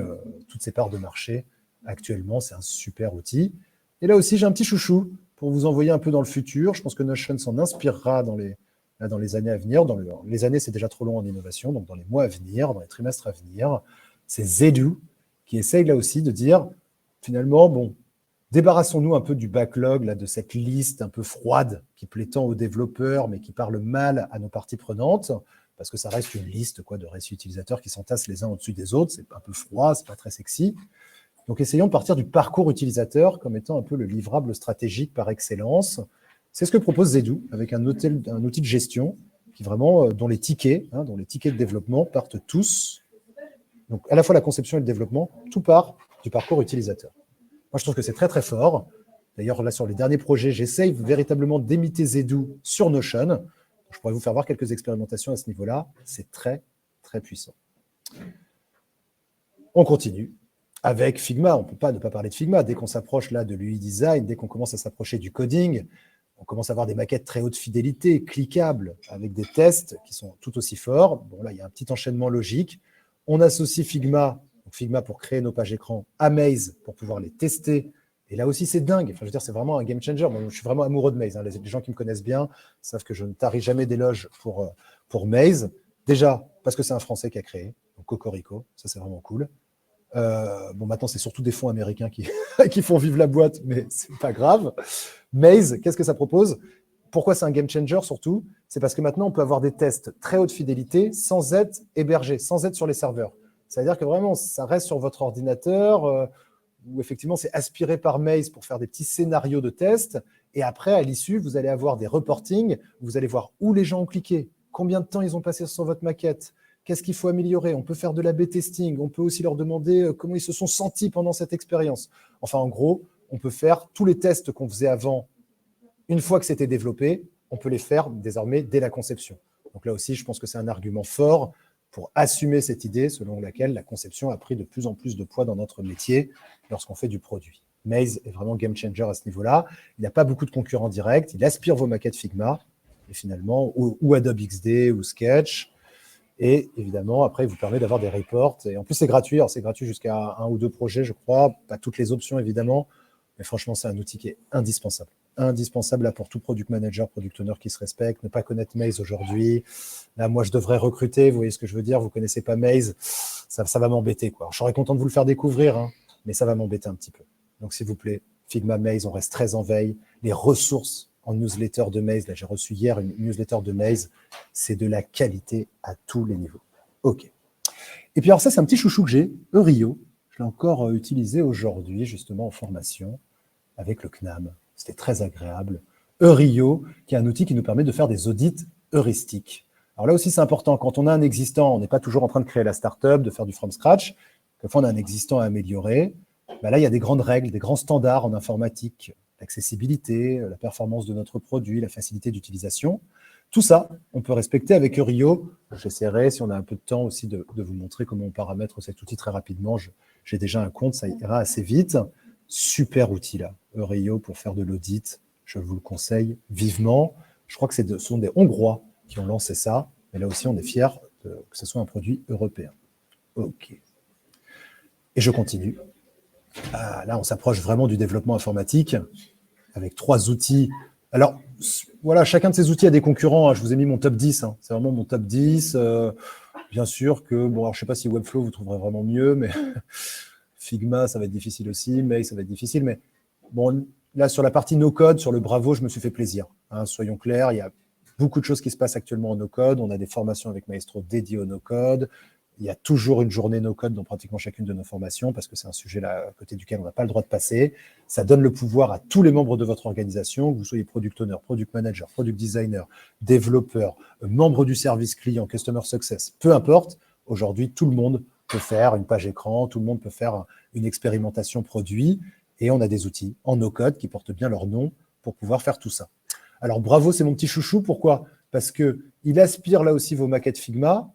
toutes ses parts de marché. Actuellement, c'est un super outil. Et là aussi, j'ai un petit chouchou pour vous envoyer un peu dans le futur. Je pense que Notion s'en inspirera dans les années à venir. Les années, c'est déjà trop long en innovation. Donc, dans les mois à venir, dans les trimestres à venir, c'est Zedu qui essaye là aussi de dire, finalement, bon, débarrassons-nous un peu du backlog, là, de cette liste un peu froide qui plaît tant aux développeurs, mais qui parle mal à nos parties prenantes, parce que ça reste une liste de récits utilisateurs qui s'entassent les uns au-dessus des autres. C'est un peu froid, c'est pas très sexy. Donc, essayons de partir du parcours utilisateur comme étant un peu le livrable stratégique par excellence. C'est ce que propose Zedu, avec un outil de gestion qui vraiment, dont les tickets de développement partent tous. Donc, à la fois la conception et le développement, tout part du parcours utilisateur. Moi, je trouve que c'est très, très fort. D'ailleurs, là, sur les derniers projets, j'essaye véritablement d'imiter Zedu sur Notion. Je pourrais vous faire voir quelques expérimentations à ce niveau-là. C'est très, très puissant. On continue avec Figma. On ne peut pas ne pas parler de Figma. Dès qu'on s'approche là de l'UI design, dès qu'on commence à s'approcher du coding, on commence à avoir des maquettes très haute fidélité, cliquables, avec des tests qui sont tout aussi forts. Bon, là, il y a un petit enchaînement logique. On associe Figma pour créer nos pages écran, à Maze pour pouvoir les tester. Et là aussi, c'est dingue. Enfin, je veux dire, c'est vraiment un game changer. Moi, je suis vraiment amoureux de Maze. Les gens qui me connaissent bien savent que je ne tarie jamais d'éloges pour Maze. Déjà, parce que c'est un Français qui a créé, donc Cocorico, ça c'est vraiment cool. Maintenant, c'est surtout des fonds américains qui font vivre la boîte, mais c'est pas grave. Maze, qu'est-ce que ça propose? Pourquoi c'est un game changer surtout? C'est parce que maintenant, on peut avoir des tests très haute fidélité sans être hébergé, sans être sur les serveurs. C'est-à-dire que vraiment, ça reste sur votre ordinateur, où effectivement, c'est aspiré par Maze pour faire des petits scénarios de tests. Et après, à l'issue, vous allez avoir des reportings, vous allez voir où les gens ont cliqué, combien de temps ils ont passé sur votre maquette, qu'est-ce qu'il faut améliorer. On peut faire de l'A/B testing, on peut aussi leur demander comment ils se sont sentis pendant cette expérience. Enfin, en gros, on peut faire tous les tests qu'on faisait avant. Une fois que c'était développé, on peut les faire désormais dès la conception. Donc là aussi, je pense que c'est un argument fort pour assumer cette idée selon laquelle la conception a pris de plus en plus de poids dans notre métier lorsqu'on fait du produit. Maze est vraiment game changer à ce niveau-là. Il n'y a pas beaucoup de concurrents directs. Il aspire vos maquettes Figma, et finalement, ou Adobe XD ou Sketch. Et évidemment, après, il vous permet d'avoir des reports. Et en plus, c'est gratuit. Alors, c'est gratuit jusqu'à 1 ou 2 projets, je crois. Pas toutes les options, évidemment. Mais franchement, c'est un outil qui est indispensable. Indispensable là, pour tout product manager, product owner qui se respecte. Ne pas connaître Maze aujourd'hui. Là, moi, je devrais recruter. Vous voyez ce que je veux dire? Vous ne connaissez pas Maze. Ça va m'embêter, quoi. Alors, je serais content de vous le faire découvrir, mais ça va m'embêter un petit peu. Donc, s'il vous plaît, Figma, Maze, on reste très en veille. Les ressources en newsletter de Maze, là, j'ai reçu hier une newsletter de Maze. C'est de la qualité à tous les niveaux. OK. Et puis, alors ça, c'est un petit chouchou que j'ai, Eurio. Je l'ai encore utilisé aujourd'hui, justement, en formation avec le CNAM. C'était très agréable. Eurio, qui est un outil qui nous permet de faire des audits heuristiques. Alors là aussi, c'est important. Quand on a un existant, on n'est pas toujours en train de créer la startup, de faire du from scratch. Quand on a un existant à améliorer, là, il y a des grandes règles, des grands standards en informatique, l'accessibilité, la performance de notre produit, la facilité d'utilisation. Tout ça, on peut respecter avec Eurio. J'essaierai, si on a un peu de temps aussi, de vous montrer comment on paramètre cet outil très rapidement. J'ai déjà un compte, ça ira assez vite. Super outil là, Eurio pour faire de l'audit. Je vous le conseille vivement. Je crois que ce sont des Hongrois qui ont lancé ça. Mais là aussi, on est fiers que ce soit un produit européen. OK. Et je continue. Ah, là, on s'approche vraiment du développement informatique avec 3 outils. Alors, voilà, chacun de ces outils a des concurrents. Hein. Je vous ai mis mon top 10. Hein. C'est vraiment mon top 10. Bien sûr que, bon, alors, je ne sais pas si Webflow, vous trouverez vraiment mieux, mais Figma, ça va être difficile aussi. May, ça va être difficile. Mais bon, là, sur la partie no-code, sur le Bravo, je me suis fait plaisir. Hein, soyons clairs, il y a beaucoup de choses qui se passent actuellement en no-code. On a des formations avec Maestro dédiées au no-code. Il y a toujours une journée no-code dans pratiquement chacune de nos formations parce que c'est un sujet là, à côté duquel on n'a pas le droit de passer. Ça donne le pouvoir à tous les membres de votre organisation, que vous soyez product owner, product manager, product designer, développeur, membre du service client, customer success, peu importe. Aujourd'hui, tout le monde peut faire une page écran, tout le monde peut faire une expérimentation produit et on a des outils en no-code qui portent bien leur nom pour pouvoir faire tout ça. Alors, Bravo, c'est mon petit chouchou. Pourquoi ? Parce qu'il aspire là aussi vos maquettes Figma.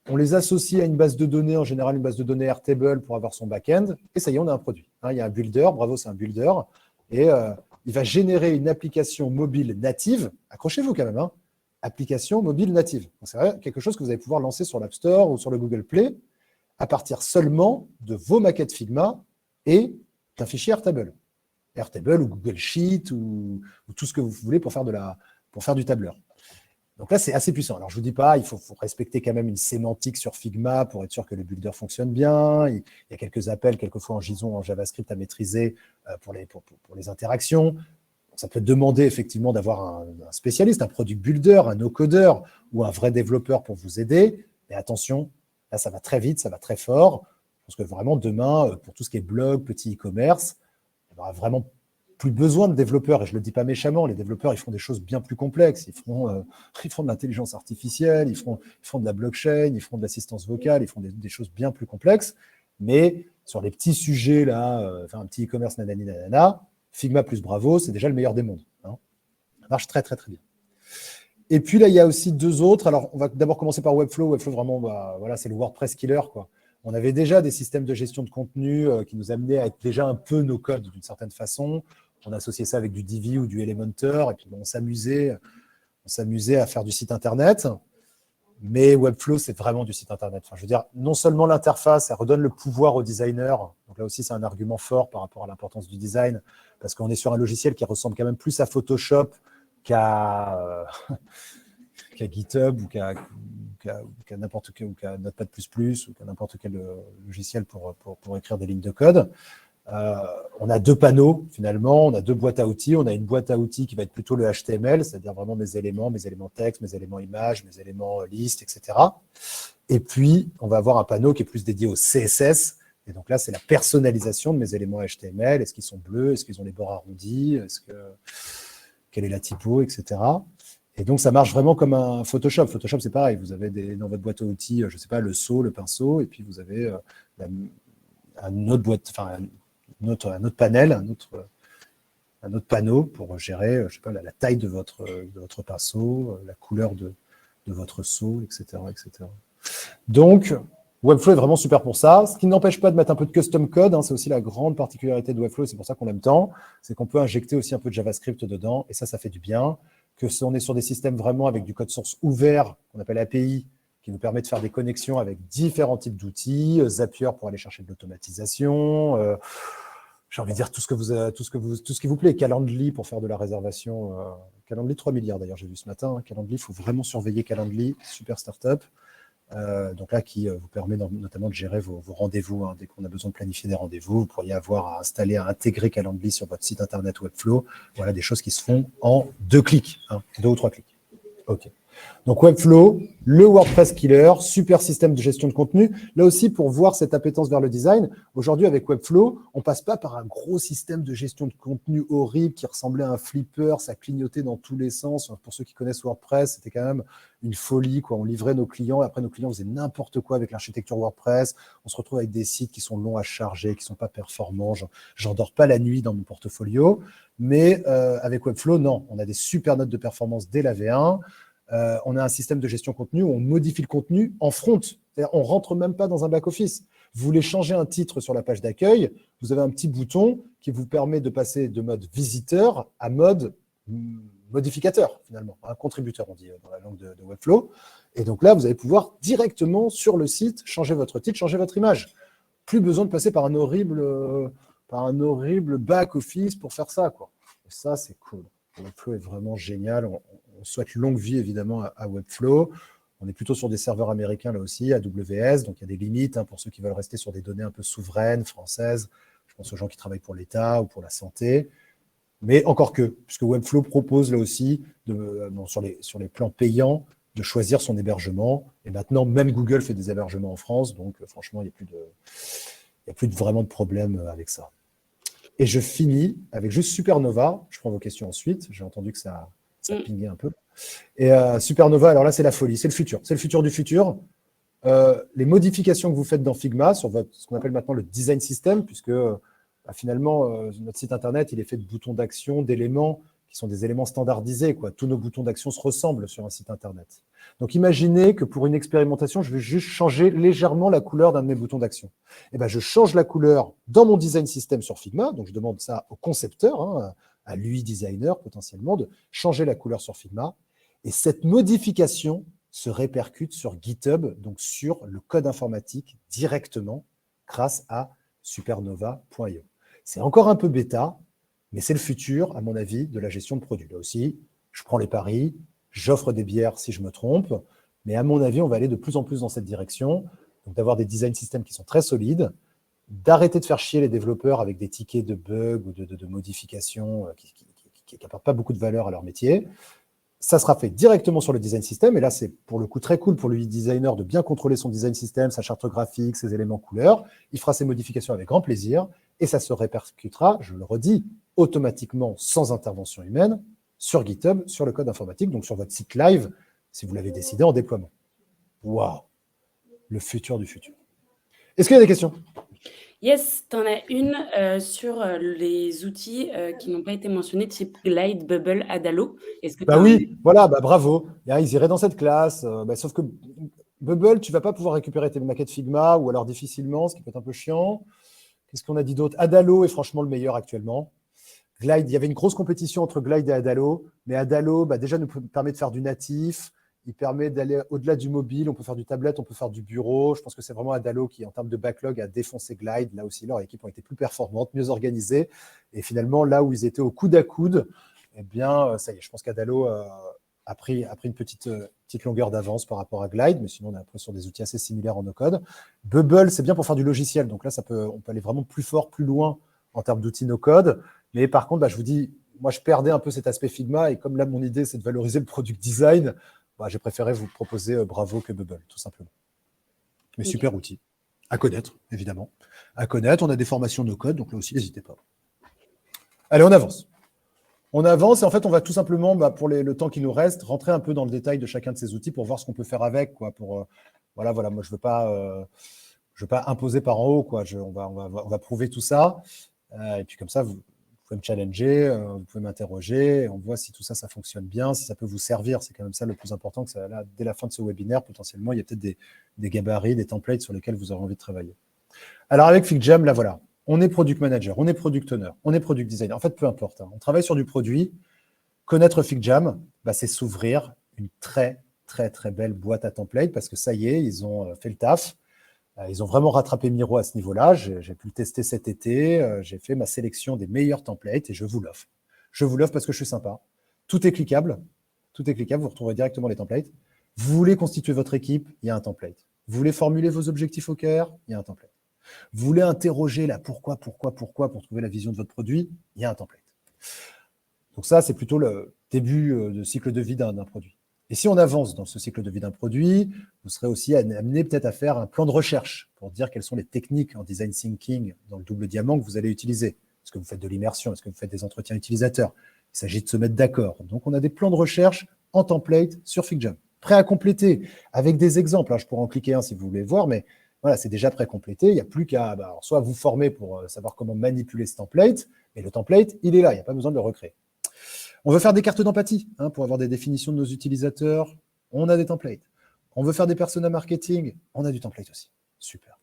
On les associe à une base de données, en général une base de données Airtable pour avoir son back-end, et ça y est, on a un produit. Hein, il y a un builder, Bravo, c'est un builder, et il va générer une application mobile native, accrochez-vous quand même, hein, application mobile native. C'est quelque chose que vous allez pouvoir lancer sur l'App Store ou sur le Google Play à partir seulement de vos maquettes Figma et d'un fichier Airtable. Airtable ou Google Sheet ou tout ce que vous voulez pour faire du tableur. Donc là, c'est assez puissant. Alors, je ne vous dis pas, il faut respecter quand même une sémantique sur Figma pour être sûr que le builder fonctionne bien. Il y a quelques appels, quelquefois en JSON, en JavaScript à maîtriser pour les interactions. Ça peut demander effectivement d'avoir un spécialiste, un product builder, un no-codeur ou un vrai développeur pour vous aider. Mais attention, là, ça va très vite, ça va très fort. Je pense que vraiment, demain, pour tout ce qui est blog, petit e-commerce, il y aura vraiment plus besoin de développeurs, et je ne le dis pas méchamment, les développeurs, ils font des choses bien plus complexes, ils font de l'intelligence artificielle, ils font de la blockchain, ils font de l'assistance vocale, ils font des choses bien plus complexes, mais sur les petits sujets, là, un petit e-commerce, nanani, nanana, Figma plus Bravo, c'est déjà le meilleur des mondes. Hein. Ça marche très, très, très bien. Et puis là, il y a aussi 2 autres. Alors, on va d'abord commencer par Webflow. Webflow, vraiment, voilà, c'est le WordPress killer, quoi. On avait déjà des systèmes de gestion de contenu qui nous amenaient à être déjà un peu no code d'une certaine façon. On associait ça avec du Divi ou du Elementor, et puis on s'amusait à faire du site Internet. Mais Webflow, c'est vraiment du site Internet. Enfin, je veux dire, non seulement l'interface, ça redonne le pouvoir au designer. Donc là aussi, c'est un argument fort par rapport à l'importance du design, parce qu'on est sur un logiciel qui ressemble quand même plus à Photoshop qu'à GitHub ou qu'à n'importe quel, ou qu'à Notepad++, ou qu'à n'importe quel logiciel pour écrire des lignes de code. On a 2 panneaux, finalement, on a 2 boîtes à outils. On a une boîte à outils qui va être plutôt le HTML, c'est-à-dire vraiment mes éléments texte, mes éléments images, mes éléments liste, etc. Et puis, on va avoir un panneau qui est plus dédié au CSS. Et donc là, c'est la personnalisation de mes éléments HTML. Est-ce qu'ils sont bleus? Est-ce qu'ils ont les bords arrondis? Quelle est la typo, etc. Et donc, ça marche vraiment comme un Photoshop. Photoshop, c'est pareil. Vous avez dans votre boîte à outils, je ne sais pas, le seau, le pinceau, et puis vous avez un autre panel, un autre panneau pour gérer, je sais pas, la taille de votre pinceau, la couleur de votre seau, etc., etc. Donc, Webflow est vraiment super pour ça. Ce qui n'empêche pas de mettre un peu de custom code. Hein, c'est aussi la grande particularité de Webflow, et c'est pour ça qu'on l'aime tant. C'est qu'on peut injecter aussi un peu de JavaScript dedans, et ça fait du bien. Que si on est sur des systèmes vraiment avec du code source ouvert, qu'on appelle API, qui nous permet de faire des connexions avec différents types d'outils, Zapier pour aller chercher de l'automatisation, j'ai envie de dire tout ce qui vous plaît, Calendly pour faire de la réservation, Calendly 3 milliards d'ailleurs, j'ai vu ce matin, hein, Calendly, il faut vraiment surveiller Calendly, super startup. Donc là, qui vous permet notamment de gérer vos rendez-vous. Hein, dès qu'on a besoin de planifier des rendez-vous, vous pourriez avoir à installer, à intégrer Calendly sur votre site internet Webflow. Voilà des choses qui se font en 2 clics, 2 ou 3 clics. OK. Donc Webflow, le WordPress killer, super système de gestion de contenu. Là aussi, pour voir cette appétence vers le design, aujourd'hui avec Webflow, on passe pas par un gros système de gestion de contenu horrible qui ressemblait à un flipper, ça clignotait dans tous les sens. Pour ceux qui connaissent WordPress, c'était quand même une folie, quoi. On livrait nos clients, et après nos clients faisaient n'importe quoi avec l'architecture WordPress. On se retrouve avec des sites qui sont longs à charger, qui sont pas performants. J'en dors pas la nuit dans mon portfolio. Mais avec Webflow, non, on a des super notes de performance dès la V1. On a un système de gestion contenu où on modifie le contenu en front. C'est-à-dire, on ne rentre même pas dans un back-office. Vous voulez changer un titre sur la page d'accueil, vous avez un petit bouton qui vous permet de passer de mode visiteur à mode modificateur, finalement, un contributeur, on dit dans la langue de Webflow. Et donc là, vous allez pouvoir directement sur le site changer votre titre, changer votre image. Plus besoin de passer par un horrible back-office pour faire ça, quoi. Et ça, c'est cool. Webflow est vraiment génial. On souhaite longue vie, évidemment, à Webflow. On est plutôt sur des serveurs américains, là aussi, AWS. Donc, il y a des limites pour ceux qui veulent rester sur des données un peu souveraines, françaises. Je pense aux gens qui travaillent pour l'État ou pour la santé. Mais encore que, puisque Webflow propose, là aussi, sur les plans payants, de choisir son hébergement. Et maintenant, même Google fait des hébergements en France. Donc, franchement, il n'y a plus vraiment de problème avec ça. Et je finis avec juste Supernova. Je prends vos questions ensuite. J'ai entendu que ça pingait un peu. Et Supernova, alors là, c'est la folie. C'est le futur. C'est le futur du futur. Les modifications que vous faites dans Figma sur ce qu'on appelle maintenant le design system, puisque finalement, notre site Internet, il est fait de boutons d'action, d'éléments qui sont des éléments standardisés, quoi. Tous nos boutons d'action se ressemblent sur un site Internet. Donc, imaginez que pour une expérimentation, je vais juste changer légèrement la couleur d'un de mes boutons d'action. Eh ben, je change la couleur dans mon design system sur Figma. Donc, je demande ça au concepteur, à l'UI designer potentiellement, de changer la couleur sur Figma. Et cette modification se répercute sur GitHub, donc sur le code informatique directement grâce à supernova.io. C'est encore un peu bêta, mais c'est le futur, à mon avis, de la gestion de produits. Là aussi, je prends les paris, j'offre des bières si je me trompe, mais à mon avis, on va aller de plus en plus dans cette direction, donc d'avoir des design systems qui sont très solides, d'arrêter de faire chier les développeurs avec des tickets de bugs ou de modifications qui n'apportent pas beaucoup de valeur à leur métier. Ça sera fait directement sur le design system, et là, c'est pour le coup très cool pour le designer de bien contrôler son design system, sa charte graphique, ses éléments couleurs. Il fera ses modifications avec grand plaisir, et ça se répercutera, je le redis, automatiquement, sans intervention humaine, sur GitHub, sur le code informatique, donc sur votre site live, si vous l'avez décidé en déploiement. Waouh, le futur du futur. Est-ce qu'il y a des questions ? Yes, tu en as une sur les outils qui n'ont pas été mentionnés, type Glide, Bubble, Adalo. Est-ce que oui, voilà, bravo. Ils iraient dans cette classe, sauf que Bubble, tu ne vas pas pouvoir récupérer tes maquettes Figma, ou alors difficilement, ce qui peut être un peu chiant. Qu'est-ce qu'on a dit d'autre ? Adalo est franchement le meilleur actuellement. Glide, il y avait une grosse compétition entre Glide et Adalo, mais Adalo déjà nous permet de faire du natif, il permet d'aller au-delà du mobile, on peut faire du tablette, on peut faire du bureau. Je pense que c'est vraiment Adalo qui, en termes de backlog, a défoncé Glide. Là aussi, leurs équipes ont été plus performantes, mieux organisées. Et finalement, là où ils étaient au coude à coude, eh bien, ça y est, je pense qu'Adalo a pris une petite longueur d'avance par rapport à Glide, mais sinon, on a l'impression des outils assez similaires en no-code. Bubble, c'est bien pour faire du logiciel. Donc là, on peut aller vraiment plus fort, plus loin en termes d'outils no-code. Mais par contre, je vous dis, moi, je perdais un peu cet aspect Figma. Et comme là, mon idée, c'est de valoriser le product design, j'ai préféré vous proposer Bravo que Bubble, tout simplement. Mais super outil. À connaître, évidemment. À connaître, on a des formations no-code, donc là aussi, n'hésitez pas. Allez, on avance. On avance et en fait, on va tout simplement, pour le temps qui nous reste, rentrer un peu dans le détail de chacun de ces outils pour voir ce qu'on peut faire avec, quoi. Voilà, moi, je veux pas imposer par en haut, quoi. On va prouver tout ça. Et puis comme ça, vous pouvez me challenger, vous pouvez m'interroger, on voit si tout ça, ça fonctionne bien, si ça peut vous servir. C'est quand même ça le plus important, que ça, là, dès la fin de ce webinaire, potentiellement, il y a peut-être des gabarits, des templates sur lesquels vous aurez envie de travailler. Alors avec FigJam, là voilà, on est product manager, on est product owner, on est product designer. En fait, peu importe, on travaille sur du produit. Connaître FigJam, c'est s'ouvrir une très, très, très belle boîte à templates parce que ça y est, ils ont fait le taf. Ils ont vraiment rattrapé Miro à ce niveau-là. J'ai pu le tester cet été. J'ai fait ma sélection des meilleurs templates et je vous l'offre. Je vous l'offre parce que je suis sympa. Tout est cliquable. Vous retrouverez directement les templates. Vous voulez constituer votre équipe, il y a un template. Vous voulez formuler vos objectifs OKR, il y a un template. Vous voulez interroger pourquoi pour trouver la vision de votre produit, il y a un template. Donc ça, c'est plutôt le début de cycle de vie d'un produit. Et si on avance dans ce cycle de vie d'un produit, vous serez aussi amené peut-être à faire un plan de recherche pour dire quelles sont les techniques en design thinking dans le double diamant que vous allez utiliser. Est-ce que vous faites de l'immersion? Est-ce que vous faites des entretiens utilisateurs? Il s'agit de se mettre d'accord. Donc, on a des plans de recherche en template sur FigJam, prêts à compléter avec des exemples. Alors, je pourrais en cliquer un si vous voulez voir, mais voilà, c'est déjà pré-complété. Il n'y a plus qu'à soit vous former pour savoir comment manipuler ce template, mais le template, il est là, il n'y a pas besoin de le recréer. On veut faire des cartes d'empathie pour avoir des définitions de nos utilisateurs. On a des templates. On veut faire des personas marketing. On a du template aussi. Super.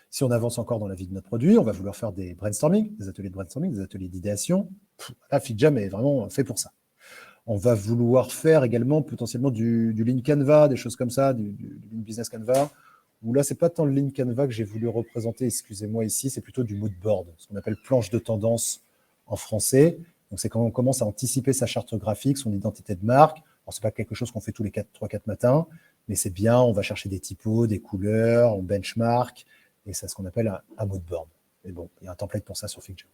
Si on avance encore dans la vie de notre produit, on va vouloir faire des brainstorming, des ateliers de brainstorming, des ateliers d'idéation. Là, FigJam est vraiment fait pour ça. On va vouloir faire également potentiellement du Lean Canva, des choses comme ça, du Lean Business Canva, où là, ce n'est pas tant le Lean Canva que j'ai voulu représenter, excusez-moi ici, c'est plutôt du mood board, ce qu'on appelle planche de tendance en français. Donc, c'est quand on commence à anticiper sa charte graphique, son identité de marque. Alors, ce n'est pas quelque chose qu'on fait tous les 3-4 matins, mais c'est bien, on va chercher des typos, des couleurs, on benchmark, et c'est ce qu'on appelle un mood board. Mais bon, il y a un template pour ça sur FigJam.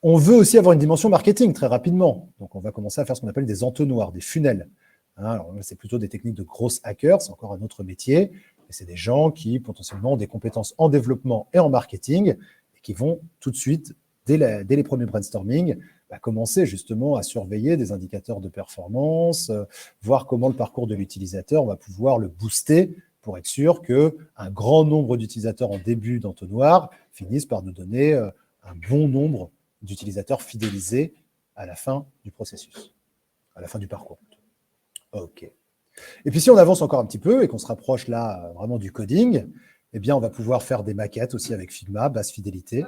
On veut aussi avoir une dimension marketing très rapidement. Donc, on va commencer à faire ce qu'on appelle des entonnoirs, des funnels. Alors, c'est plutôt des techniques de gros hackers, c'est encore un autre métier. Mais c'est des gens qui, potentiellement, ont des compétences en développement et en marketing et qui vont tout de suite, dès les premiers brainstorming, commencer justement à surveiller des indicateurs de performance, voir comment le parcours de l'utilisateur, on va pouvoir le booster pour être sûr qu'un grand nombre d'utilisateurs en début d'entonnoir finissent par nous donner un bon nombre d'utilisateurs fidélisés à la fin du processus, à la fin du parcours. OK. Et puis si on avance encore un petit peu et qu'on se rapproche là vraiment du coding, eh bien on va pouvoir faire des maquettes aussi avec Figma, basse fidélité,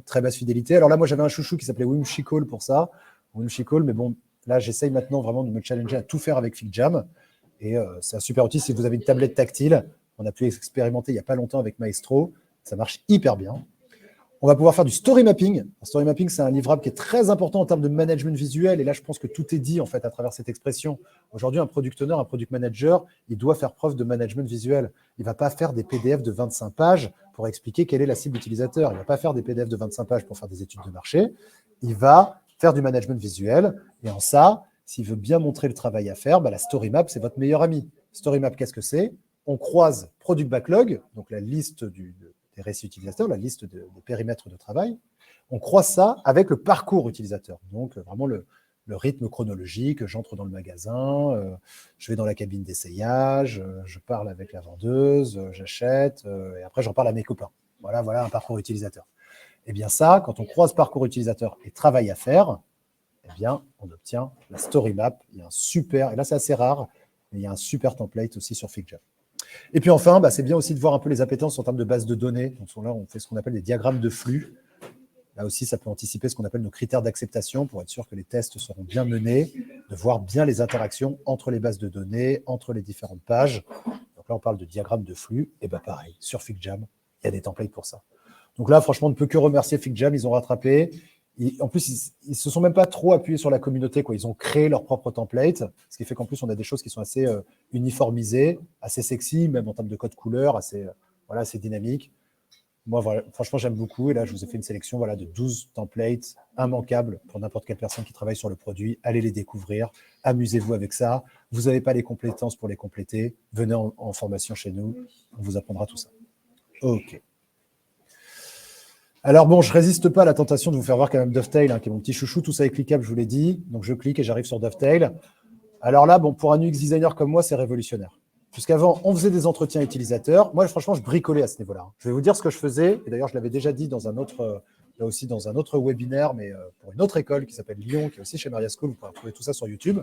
très basse fidélité. Alors là, moi j'avais un chouchou qui s'appelait Whimsical pour ça, Whimsical, mais bon, là j'essaye maintenant vraiment de me challenger à tout faire avec FigJam. Et c'est un super outil. Si vous avez une tablette tactile, on a pu expérimenter il n'y a pas longtemps avec Maestro, ça marche hyper bien. On va pouvoir faire du story mapping. Un story mapping, c'est un livrable qui est très important en termes de management visuel. Et là, je pense que tout est dit en fait à travers cette expression. Aujourd'hui, un product owner, un product manager, il doit faire preuve de management visuel. Il ne va pas faire des PDF de 25 pages pour expliquer quelle est la cible utilisateur. Il ne va pas faire des PDF de 25 pages pour faire des études de marché. Il va faire du management visuel. Et en ça, s'il veut bien montrer le travail à faire, la story map, c'est votre meilleur ami. Story map, qu'est-ce que c'est? On croise product backlog, donc la liste des récits utilisateurs, la liste des périmètres de travail. On croise ça avec le parcours utilisateur. Donc, vraiment le rythme chronologique. J'entre dans le magasin, je vais dans la cabine d'essayage, je parle avec la vendeuse, j'achète, et après, j'en parle à mes copains. Voilà un parcours utilisateur. Eh bien ça, quand on croise parcours utilisateur et travail à faire, eh bien, on obtient la story map. Il y a un super, et là, c'est assez rare, mais il y a un super template aussi sur FigJam. Et puis enfin, c'est bien aussi de voir un peu les appétences en termes de base de données. Donc là, on fait ce qu'on appelle des diagrammes de flux. Là aussi, ça peut anticiper ce qu'on appelle nos critères d'acceptation pour être sûr que les tests seront bien menés, de voir bien les interactions entre les bases de données, entre les différentes pages. Donc là, on parle de diagrammes de flux. Et pareil, sur FigJam, il y a des templates pour ça. Donc là, franchement, on ne peut que remercier FigJam. Ils ont rattrapé. En plus, ils ne se sont même pas trop appuyés sur la communauté, quoi. Ils ont créé leur propre template, ce qui fait qu'en plus, on a des choses qui sont assez uniformisées, assez sexy, même en termes de code couleur, assez dynamique. Moi, franchement, j'aime beaucoup. Et là, je vous ai fait une sélection de 12 templates immanquables pour n'importe quelle personne qui travaille sur le produit. Allez les découvrir, amusez-vous avec ça. Vous n'avez pas les compétences pour les compléter. Venez en formation chez nous, on vous apprendra tout ça. OK. Alors bon, je ne résiste pas à la tentation de vous faire voir quand même Dovetail, qui est mon petit chouchou, tout ça est cliquable, je vous l'ai dit. Donc je clique et j'arrive sur Dovetail. Alors là, pour un UX designer comme moi, c'est révolutionnaire. Puisqu'avant, on faisait des entretiens utilisateurs. Moi, franchement, je bricolais à ce niveau-là. Je vais vous dire ce que je faisais. Et d'ailleurs, je l'avais déjà dit dans un autre webinaire, mais pour une autre école qui s'appelle Lyon, qui est aussi chez Maria School. Vous pourrez trouver tout ça sur YouTube.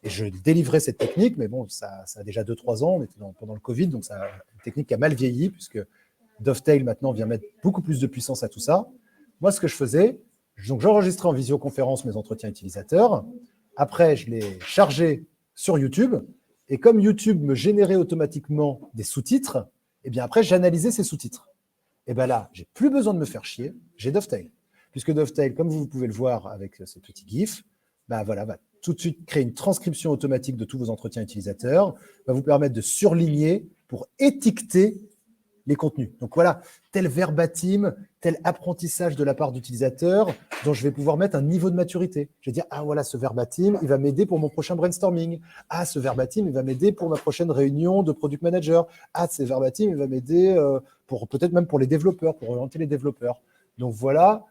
Et je délivrais cette technique, mais bon, ça a déjà 2-3 ans. On était pendant le Covid, donc c'est une technique qui a mal vieilli, puisque Dovetail, maintenant, vient mettre beaucoup plus de puissance à tout ça. Moi, ce que je faisais, j'enregistrais en visioconférence mes entretiens utilisateurs. Après, je les chargeais sur YouTube. Et comme YouTube me générait automatiquement des sous-titres, eh bien après, j'analysais ces sous-titres. Et bien là, j'ai plus besoin de me faire chier. J'ai Dovetail. Puisque Dovetail, comme vous pouvez le voir avec ce petit GIF, va tout de suite créer une transcription automatique de tous vos entretiens utilisateurs, va vous permettre de surligner pour étiqueter les contenus. Donc voilà, tel verbatim, tel apprentissage de la part d'utilisateurs dont je vais pouvoir mettre un niveau de maturité. Je vais dire, voilà, ce verbatim, il va m'aider pour mon prochain brainstorming. Ce verbatim, il va m'aider pour ma prochaine réunion de product manager. Ce verbatim, il va m'aider peut-être même pour les développeurs, pour orienter les développeurs. Donc voilà,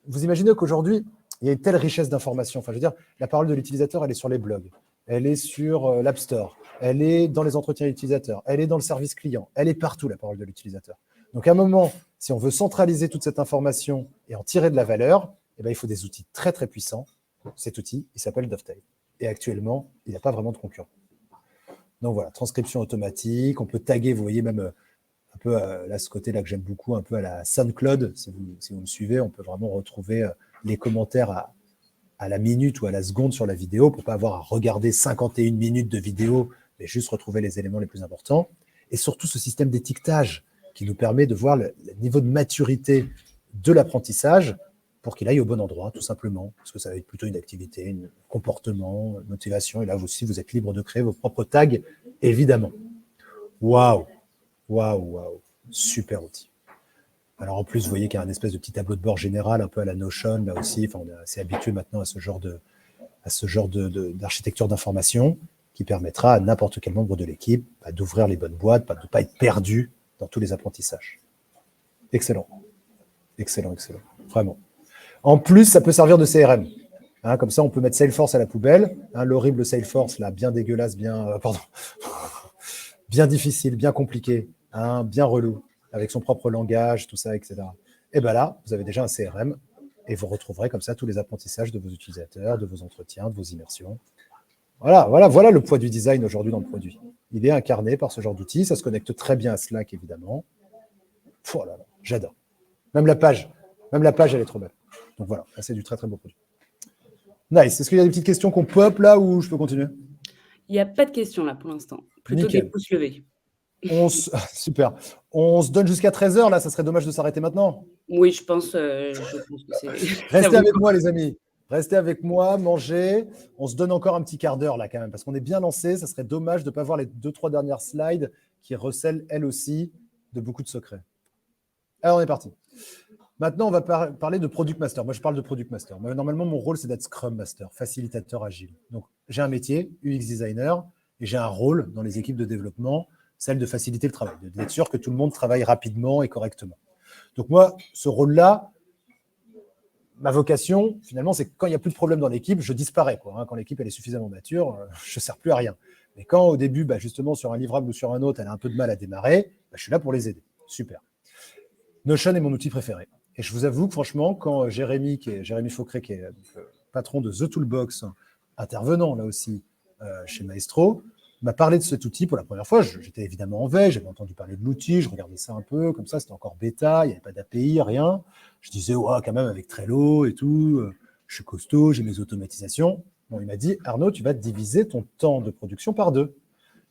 vous imaginez qu'aujourd'hui, il y a une telle richesse d'informations. Enfin, je veux dire, la parole de l'utilisateur, elle est sur les blogs, elle est sur l'App Store, elle est dans les entretiens utilisateurs, elle est dans le service client, elle est partout, la parole de l'utilisateur. Donc, à un moment, si on veut centraliser toute cette information et en tirer de la valeur, il faut des outils très, très puissants. cet outil, il s'appelle Dovetail. Et actuellement, il n'y a pas vraiment de concurrent. Donc voilà, transcription automatique, on peut taguer, vous voyez même un peu là, ce côté-là que j'aime beaucoup, un peu à la SoundCloud, si vous me suivez, on peut vraiment retrouver les commentaires à la minute ou à la seconde sur la vidéo pour ne pas avoir à regarder 51 minutes de vidéo, mais juste retrouver les éléments les plus importants. Et surtout ce système d'étiquetage qui nous permet de voir le niveau de maturité de l'apprentissage pour qu'il aille au bon endroit, tout simplement, parce que ça va être plutôt une activité, un comportement, une motivation, et là aussi, vous êtes libre de créer vos propres tags, évidemment. Waouh, super outil. Alors en plus, vous voyez qu'il y a un espèce de petit tableau de bord général, un peu à la Notion, là aussi, enfin, on est assez habitué maintenant à ce genre d'architecture d'information qui permettra à n'importe quel membre de l'équipe d'ouvrir les bonnes boîtes, de ne pas être perdu dans tous les apprentissages. Excellent. Vraiment. En plus, ça peut servir de CRM. Comme ça, on peut mettre Salesforce à la poubelle. L'horrible Salesforce, là, bien dégueulasse, bien difficile, bien compliqué, bien relou, avec son propre langage, tout ça, etc. Et bien là, vous avez déjà un CRM et vous retrouverez comme ça tous les apprentissages de vos utilisateurs, de vos entretiens, de vos immersions. Voilà le poids du design aujourd'hui dans le produit. Il est incarné par ce genre d'outil. Ça se connecte très bien à Slack, évidemment. Oh là là, j'adore. Même la page, elle est trop belle. Donc voilà, c'est du très très beau produit. Nice. Est-ce qu'il y a des petites questions qu'on pop là ou je peux continuer? Il n'y a pas de questions là pour l'instant. Plutôt Nickel. des pouces levés. Super. On se donne jusqu'à 13h là, ça serait dommage de s'arrêter maintenant. Oui, je pense que c'est. Restez avec moi, les amis. Restez avec moi, mangez. On se donne encore un petit quart d'heure là quand même, parce qu'on est bien lancé. Ça serait dommage de ne pas voir les 2-3 dernières slides qui recèlent elles aussi de beaucoup de secrets. Alors on est parti. Maintenant, on va parler de Product Master. Moi, je parle de Product Master. Moi, normalement, mon rôle, c'est d'être Scrum Master, facilitateur agile. Donc, j'ai un métier, UX designer, et j'ai un rôle dans les équipes de développement, celle de faciliter le travail, d'être sûr que tout le monde travaille rapidement et correctement. Donc, moi, ce rôle-là, ma vocation, finalement, c'est que quand il n'y a plus de problème dans l'équipe, je disparais. Quand l'équipe elle est suffisamment mature, je ne sers plus à rien. Mais quand, au début, justement, sur un livrable ou sur un autre, elle a un peu de mal à démarrer, je suis là pour les aider. Super. Notion est mon outil préféré. Et je vous avoue que franchement, quand Jérémy Faucret, qui est patron de The Toolbox, intervenant là aussi chez Maestro, m'a parlé de cet outil pour la première fois. J'étais évidemment en veille, j'avais entendu parler de l'outil, je regardais ça un peu, comme ça, c'était encore bêta, il n'y avait pas d'API, rien. Je disais, quand même, avec Trello et tout, je suis costaud, j'ai mes automatisations. Bon, il m'a dit, Arnaud, tu vas diviser ton temps de production par 2.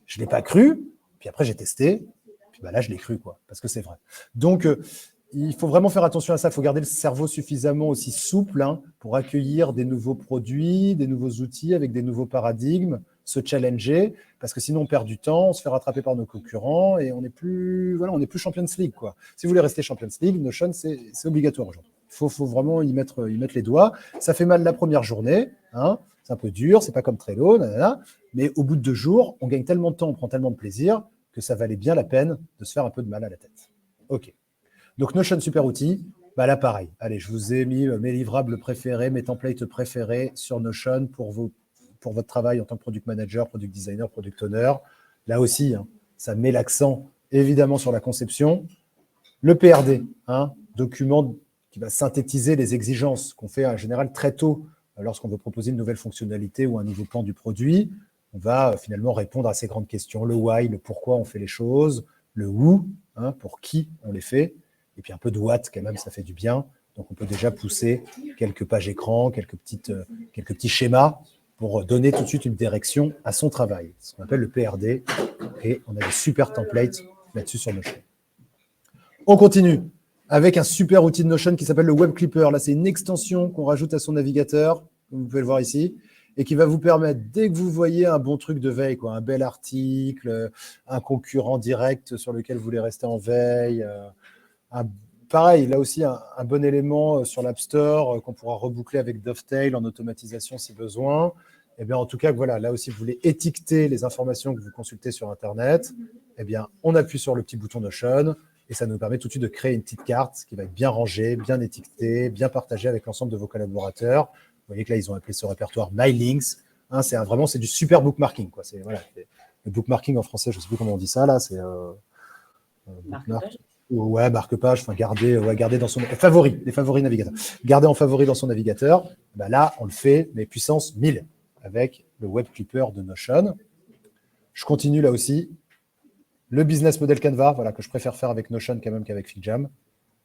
Je ne l'ai pas cru, puis après j'ai testé, puis là je l'ai cru, parce que c'est vrai. Donc, il faut vraiment faire attention à ça. Il faut garder le cerveau suffisamment aussi souple pour accueillir des nouveaux produits, des nouveaux outils avec des nouveaux paradigmes, se challenger, parce que sinon on perd du temps, on se fait rattraper par nos concurrents et on n'est plus Champions League. Si vous voulez rester Champions League, Notion, c'est obligatoire aujourd'hui. Il faut vraiment y mettre les doigts. Ça fait mal la première journée, c'est un peu dur, c'est pas comme Trello, mais au bout de 2 jours, on gagne tellement de temps, on prend tellement de plaisir que ça valait bien la peine de se faire un peu de mal à la tête. Ok. Donc, Notion, super outil. Là, pareil. Allez, je vous ai mis mes livrables préférés, mes templates préférés sur Notion pour votre travail en tant que product manager, product designer, product owner. Là aussi, ça met l'accent évidemment sur la conception. Le PRD, document qui va synthétiser les exigences qu'on fait en général très tôt lorsqu'on veut proposer une nouvelle fonctionnalité ou un nouveau plan du produit. On va finalement répondre à ces grandes questions. Le why, le pourquoi on fait les choses, le who, pour qui on les fait. Et puis un peu de what, quand même, ça fait du bien. Donc, on peut déjà pousser quelques pages écran, quelques petits schémas pour donner tout de suite une direction à son travail. C'est ce qu'on appelle le PRD. Et on a des super templates là-dessus sur Notion. On continue avec un super outil de Notion qui s'appelle le Web Clipper. Là, c'est une extension qu'on rajoute à son navigateur, comme vous pouvez le voir ici, et qui va vous permettre, dès que vous voyez un bon truc de veille, un bel article, un concurrent direct sur lequel vous voulez rester en veille, pareil, là aussi, un bon élément sur l'App Store qu'on pourra reboucler avec Dovetail en automatisation si besoin. Eh bien, en tout cas, voilà, là aussi, vous voulez étiqueter les informations que vous consultez sur Internet. Eh bien, on appuie sur le petit bouton Notion et ça nous permet tout de suite de créer une petite carte qui va être bien rangée, bien étiquetée, bien partagée avec l'ensemble de vos collaborateurs. Vous voyez que là, ils ont appelé ce répertoire My Links. C'est du super bookmarking. Le bookmarking en français, je ne sais plus comment on dit ça, là. C'est bookmark. Ouais, marque-page, enfin, garder dans son favori, les favoris navigateurs. Garder en favori dans son navigateur, bah là, on le fait, mais puissance 1000 avec le Web Clipper de Notion. Je continue là aussi. Le business model Canva, voilà, que je préfère faire avec Notion quand même qu'avec FigJam.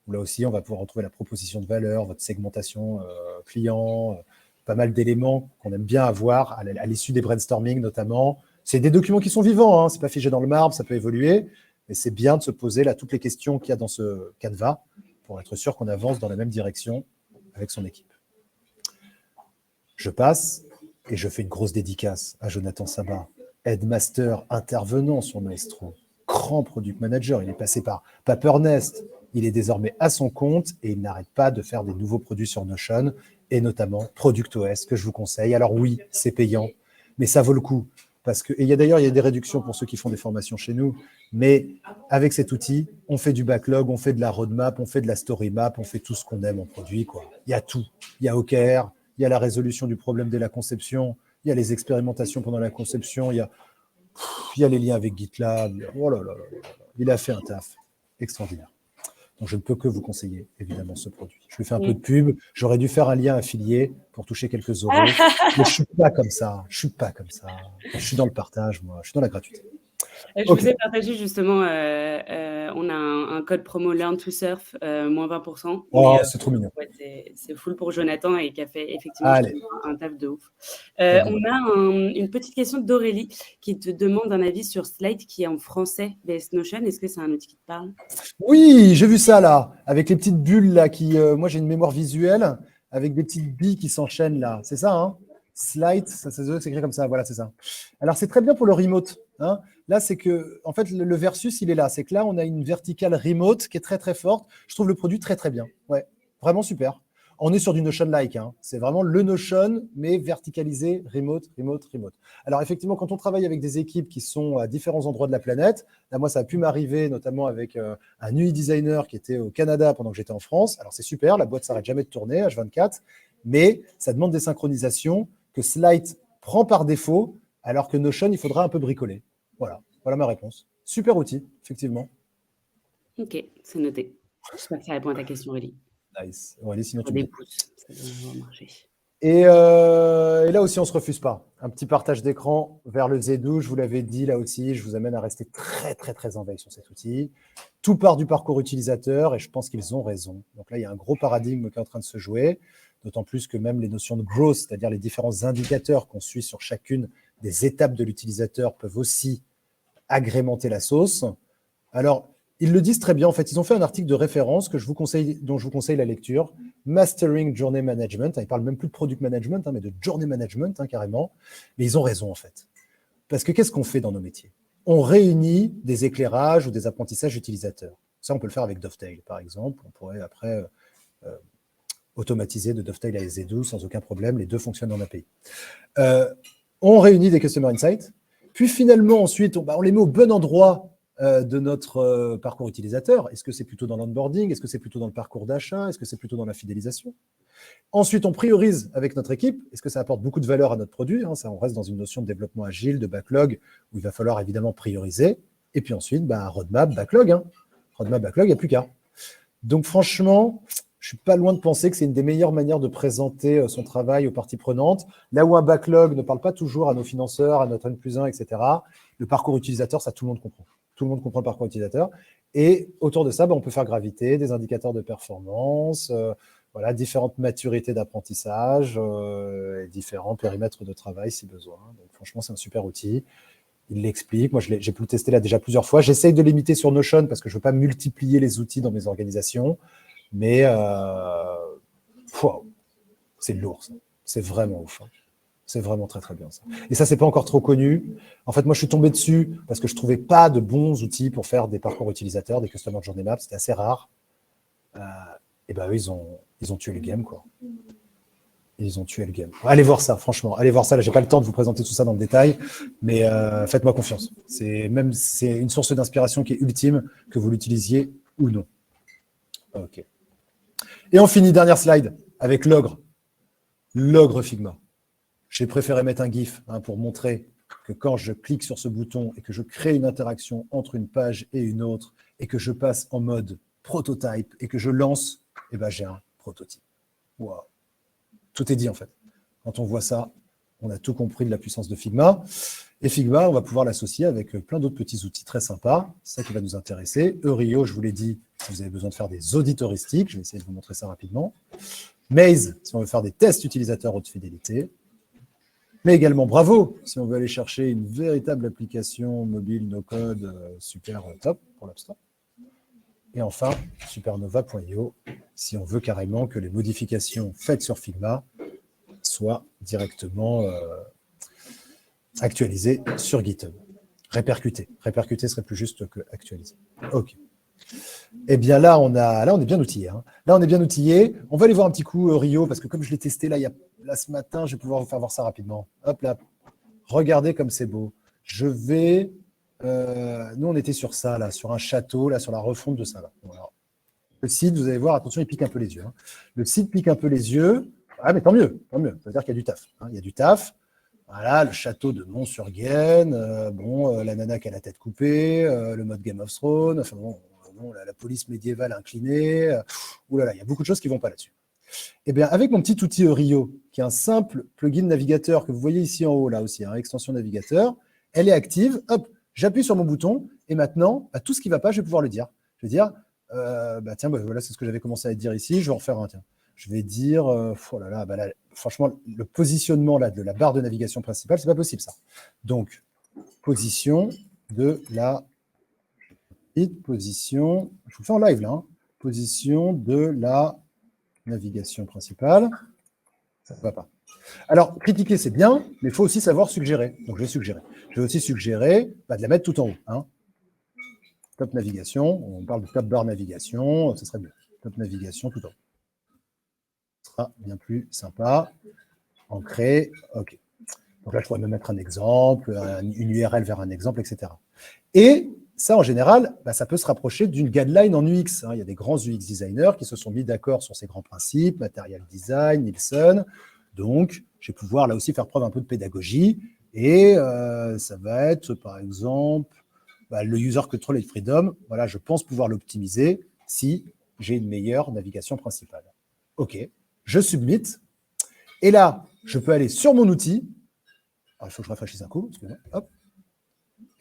Où là aussi, on va pouvoir retrouver la proposition de valeur, votre segmentation client, pas mal d'éléments qu'on aime bien avoir à l'issue des brainstorming notamment. C'est des documents qui sont vivants, hein, c'est pas figé dans le marbre, ça peut évoluer, mais c'est bien de se poser là toutes les questions qu'il y a dans ce Canva pour être sûr qu'on avance dans la même direction avec son équipe. Je passe et je fais une grosse dédicace à Jonathan Sabat, headmaster intervenant sur Maestro, grand product manager. Il est passé par Papernest. Il est désormais à son compte et il n'arrête pas de faire des nouveaux produits sur Notion et notamment ProductOS que je vous conseille. Alors oui, c'est payant, mais ça vaut le coup. Parce que, et il y a des réductions pour ceux qui font des formations chez nous, mais avec cet outil, on fait du backlog, on fait de la roadmap, on fait de la story map, on fait tout ce qu'on aime en produit, quoi. Il y a tout. Il y a OKR, il y a la résolution du problème dès la conception, il y a les expérimentations pendant la conception, il y a les liens avec GitLab. Oh là là là là. Il a fait un taf extraordinaire. Donc, je ne peux que vous conseiller, évidemment, ce produit. Je lui fais un peu de pub. J'aurais dû faire un lien affilié pour toucher quelques euros. Mais je ne suis pas comme ça. Je suis pas comme ça. Je suis dans le partage, moi. Je suis dans la gratuité. Je vous ai partagé justement, on a un code promo Learn to Surf, moins 20%. Oh, c'est trop mignon. Ouais, c'est full pour Jonathan et qui a fait effectivement un taf de ouf. On a une petite question d'Aurélie qui te demande un avis sur Slide qui est en français VS Notion. Est-ce que c'est un outil qui te parle? Oui, j'ai vu ça là, avec les petites bulles là qui. Moi, j'ai une mémoire visuelle avec des petites billes qui s'enchaînent là. C'est ça, hein? Slide, ça s'écrit comme ça. Voilà, c'est ça. Alors, c'est très bien pour le remote. Hein. Là, c'est que, en fait, le versus, il est là. C'est que là, on a une verticale remote qui est très, très forte. Je trouve le produit très, très bien. Ouais, vraiment super. On est sur du Notion-like. Hein. C'est vraiment le Notion, mais verticalisé, remote, remote, remote. Alors, effectivement, quand on travaille avec des équipes qui sont à différents endroits de la planète, là, moi, ça a pu m'arriver, notamment avec un UI designer qui était au Canada pendant que j'étais en France. Alors, c'est super, la boîte ne s'arrête jamais de tourner, H24, mais ça demande des synchronisations que Slide prend par défaut, alors que Notion, il faudra un peu bricoler. Voilà ma réponse. Super outil, effectivement. Ok, c'est noté. J'espère que ça répond à ta question, Aurélie. Nice. Aurélie, sinon tu des pouces, ça doit marcher. Et là aussi, on ne se refuse pas. Un petit partage d'écran vers le Z12, je vous l'avais dit, là aussi, je vous amène à rester très, très, très en veille sur cet outil. Tout part du parcours utilisateur et je pense qu'ils ont raison. Donc là, il y a un gros paradigme qui est en train de se jouer, d'autant plus que même les notions de growth, c'est-à-dire les différents indicateurs qu'on suit sur chacune des étapes de l'utilisateur peuvent aussi agrémenter la sauce. Alors, ils le disent très bien. En fait, ils ont fait un article de référence dont je vous conseille la lecture. Mastering Journey Management. Ils ne parlent même plus de Product Management, mais de Journey Management, carrément. Mais ils ont raison, en fait. Parce que qu'est-ce qu'on fait dans nos métiers? On réunit des éclairages ou des apprentissages utilisateurs. Ça, on peut le faire avec Dovetail, par exemple. On pourrait après automatiser de Dovetail à Z12 sans aucun problème. Les deux fonctionnent en API. On réunit des Customer Insights. Puis finalement, ensuite, on les met au bon endroit de notre parcours utilisateur. Est-ce que c'est plutôt dans l'onboarding? Est-ce que c'est plutôt dans le parcours d'achat? Est-ce que c'est plutôt dans la fidélisation? Ensuite, on priorise avec notre équipe. Est-ce que ça apporte beaucoup de valeur à notre produit? Ça, on reste dans une notion de développement agile, de backlog, où il va falloir évidemment prioriser. Et puis ensuite, roadmap, backlog. Roadmap, backlog, il n'y a plus qu'à. Donc franchement, je ne suis pas loin de penser que c'est une des meilleures manières de présenter son travail aux parties prenantes. Là où un backlog ne parle pas toujours à nos financeurs, à notre N+1, etc., le parcours utilisateur, ça, tout le monde comprend. Tout le monde comprend le parcours utilisateur. Et autour de ça, on peut faire graviter des indicateurs de performance, différentes maturités d'apprentissage, différents périmètres de travail si besoin. Donc franchement, c'est un super outil. Il l'explique. Moi, j'ai pu le tester là déjà plusieurs fois. J'essaye de l'imiter sur Notion parce que je ne veux pas multiplier les outils dans mes organisations. Mais c'est lourd, ça. C'est vraiment ouf. C'est vraiment très, très bien, ça. Et ça, c'est pas encore trop connu. En fait, moi, je suis tombé dessus parce que je trouvais pas de bons outils pour faire des parcours utilisateurs, des Customer Journey Maps. C'était assez rare. Et eux, ils ont tué le game, quoi. Ils ont tué le game. Allez voir ça, franchement. Allez voir ça. Là, j'ai pas le temps de vous présenter tout ça dans le détail, mais faites-moi confiance. C'est une source d'inspiration qui est ultime, que vous l'utilisiez ou non. Ok. Et on finit, dernière slide, avec l'ogre. L'ogre Figma. J'ai préféré mettre un GIF pour montrer que quand je clique sur ce bouton et que je crée une interaction entre une page et une autre, et que je passe en mode prototype et que je lance, eh ben, j'ai un prototype. Wow. Tout est dit en fait. Quand on voit ça, on a tout compris de la puissance de Figma. Et Figma, on va pouvoir l'associer avec plein d'autres petits outils très sympas. C'est ça qui va nous intéresser. Eurio, je vous l'ai dit, si vous avez besoin de faire des audits heuristiques, je vais essayer de vous montrer ça rapidement. Maze, si on veut faire des tests utilisateurs haute fidélité. Mais également Bravo, si on veut aller chercher une véritable application mobile no-code super top pour l'App Store. Et enfin, supernova.io, si on veut carrément que les modifications faites sur Figma soient directement actualisées sur GitHub. Répercuter. Répercuter serait plus juste que actualiser. OK. Eh bien là, on est bien outillé. Hein. Là, on est bien outillé. On va aller voir un petit coup Rio, parce que comme je l'ai testé là ce matin, je vais pouvoir vous faire voir ça rapidement. Hop là. Regardez comme c'est beau. Je vais... nous, on était sur ça, là, sur un château, là, sur la refonte de ça. Là. Voilà. Le site, vous allez voir, attention, il pique un peu les yeux. Hein. Le site pique un peu les yeux. Ah, mais tant mieux, tant mieux. Ça veut dire qu'il y a du taf. Hein. Il y a du taf. Voilà, le château de Mont-sur-Gaine. La nana qui a la tête coupée, le mode Game of Thrones. Enfin bon, la police médiévale inclinée. Oulala, il y a beaucoup de choses qui ne vont pas là-dessus. Eh bien, avec mon petit outil Rio, qui est un simple plugin navigateur que vous voyez ici en haut, là aussi, hein, extension navigateur, elle est active. Hop, j'appuie sur mon bouton et maintenant, tout ce qui ne va pas, je vais pouvoir le dire. Je vais dire, voilà, c'est ce que j'avais commencé à dire ici. Je vais en refaire un. Tiens. Je vais dire, là, franchement, le positionnement là, de la barre de navigation principale, c'est pas possible ça. Donc, position de la position, je vous le fais en live là, hein, position de la navigation principale, ça ne va pas. Alors, critiquer, c'est bien, mais il faut aussi savoir suggérer. Donc, je vais suggérer. Je vais aussi suggérer de la mettre tout en haut. Hein. Top navigation, on parle de top bar navigation, ce serait mieux. Top navigation tout en haut. Ce sera bien plus sympa. Ancré, OK. Donc là, je pourrais me mettre un exemple, une URL vers un exemple, etc. Et ça, en général, ça peut se rapprocher d'une guideline en UX. Hein. Il y a des grands UX designers qui se sont mis d'accord sur ces grands principes, Material Design, Nielsen. Donc, je vais pouvoir là aussi faire preuve un peu de pédagogie. Et ça va être, par exemple, le User Control and Freedom. Voilà, je pense pouvoir l'optimiser si j'ai une meilleure navigation principale. OK, je submit. Et là, je peux aller sur mon outil. Alors, il faut que je rafraîchisse un coup. Excusez-moi. Hop.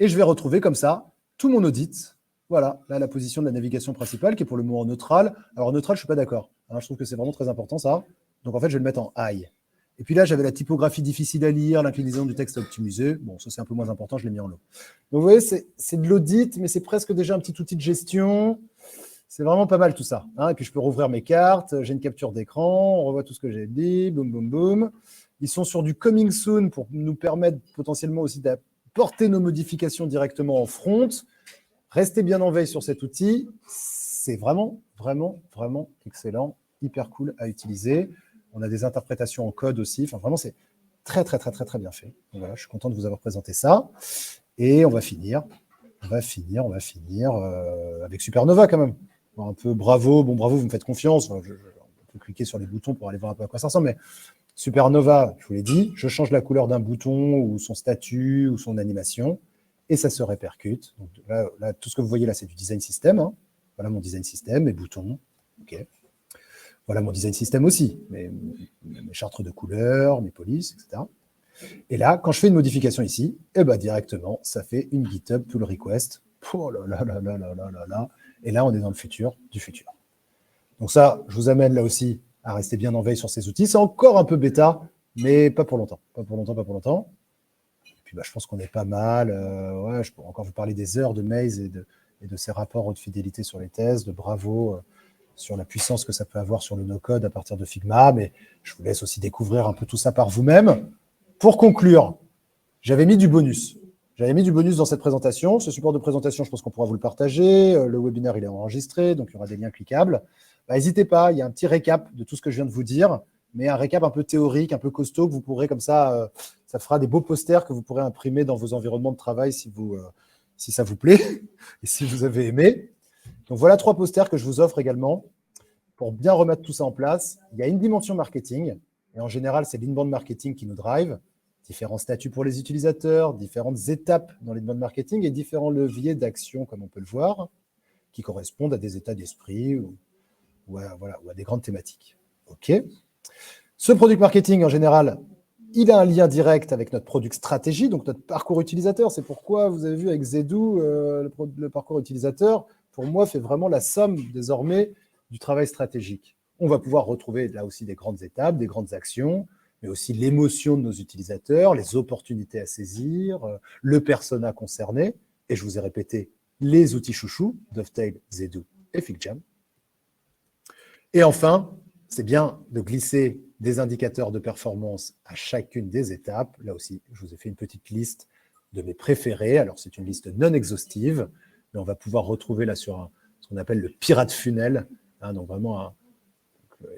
Et je vais retrouver comme ça tout mon audit. Voilà, là, la position de la navigation principale qui est pour le moment en neutral. Alors, en neutral, je ne suis pas d'accord. Hein, je trouve que c'est vraiment très important, ça. Donc, en fait, je vais le mettre en high. Et puis là, j'avais la typographie difficile à lire, l'inclinaison du texte à optimiser. Bon, ça, c'est un peu moins important, je l'ai mis en low. Donc, vous voyez, c'est de l'audit, mais c'est presque déjà un petit outil de gestion. C'est vraiment pas mal tout ça. Hein. Et puis, je peux rouvrir mes cartes. J'ai une capture d'écran. On revoit tout ce que j'ai dit. Boum, boum, boum. Ils sont sur du coming soon pour nous permettre potentiellement aussi d'apporter nos modifications directement en front. Restez bien en veille sur cet outil. C'est vraiment, vraiment, vraiment excellent. Hyper cool à utiliser. On a des interprétations en code aussi. Enfin, vraiment, c'est très, très, très, très, très bien fait. Donc, voilà, je suis content de vous avoir présenté ça. Et on va finir. Avec Supernova quand même. Un peu bravo. Bon, bravo, vous me faites confiance. On peut cliquer sur les boutons pour aller voir un peu à quoi ça ressemble. Mais Supernova, je vous l'ai dit, je change la couleur d'un bouton ou son statut ou son animation et ça se répercute. Donc là, tout ce que vous voyez là, c'est du design system. Hein. Voilà mon design system, mes boutons. OK. Voilà mon design system aussi, mes chartres de couleurs, mes polices, etc. Et là, quand je fais une modification ici, directement, ça fait une GitHub pull request. Oh là là là là là là là là. Et là, on est dans le futur du futur. Donc ça, je vous amène là aussi à rester bien en veille sur ces outils. C'est encore un peu bêta, mais pas pour longtemps. Pas pour longtemps. Et puis, je pense qu'on est pas mal. Je pourrais encore vous parler des heures de Maze et de ces rapports de fidélité sur les thèses, de Bravo sur la puissance que ça peut avoir sur le no-code à partir de Figma. Mais je vous laisse aussi découvrir un peu tout ça par vous-même. Pour conclure, j'avais mis du bonus. Dans cette présentation. Ce support de présentation, je pense qu'on pourra vous le partager. Le webinaire, il est enregistré, donc il y aura des liens cliquables. N'hésitez pas, il y a un petit récap de tout ce que je viens de vous dire, mais un récap un peu théorique, un peu costaud, que vous pourrez comme ça, ça fera des beaux posters que vous pourrez imprimer dans vos environnements de travail si ça vous plaît et si vous avez aimé. Donc voilà 3 posters que je vous offre également pour bien remettre tout ça en place. Il y a une dimension marketing, et en général, c'est l'inbound marketing qui nous drive. Différents statuts pour les utilisateurs, différentes étapes dans l'inbound marketing et différents leviers d'action, comme on peut le voir, qui correspondent à des états d'esprit ou à des grandes thématiques. OK. Ce product marketing, en général, il a un lien direct avec notre product stratégie, donc notre parcours utilisateur. C'est pourquoi vous avez vu avec Zedou, le parcours utilisateur, pour moi, fait vraiment la somme désormais du travail stratégique. On va pouvoir retrouver là aussi des grandes étapes, des grandes actions, mais aussi l'émotion de nos utilisateurs, les opportunités à saisir, le persona concerné, et je vous ai répété les outils chouchous, Dovetail, Zedou et FigJam. Et enfin, c'est bien de glisser des indicateurs de performance à chacune des étapes. Là aussi, je vous ai fait une petite liste de mes préférés. Alors, c'est une liste non exhaustive, mais on va pouvoir retrouver là sur ce qu'on appelle le pirate funnel. Donc, vraiment,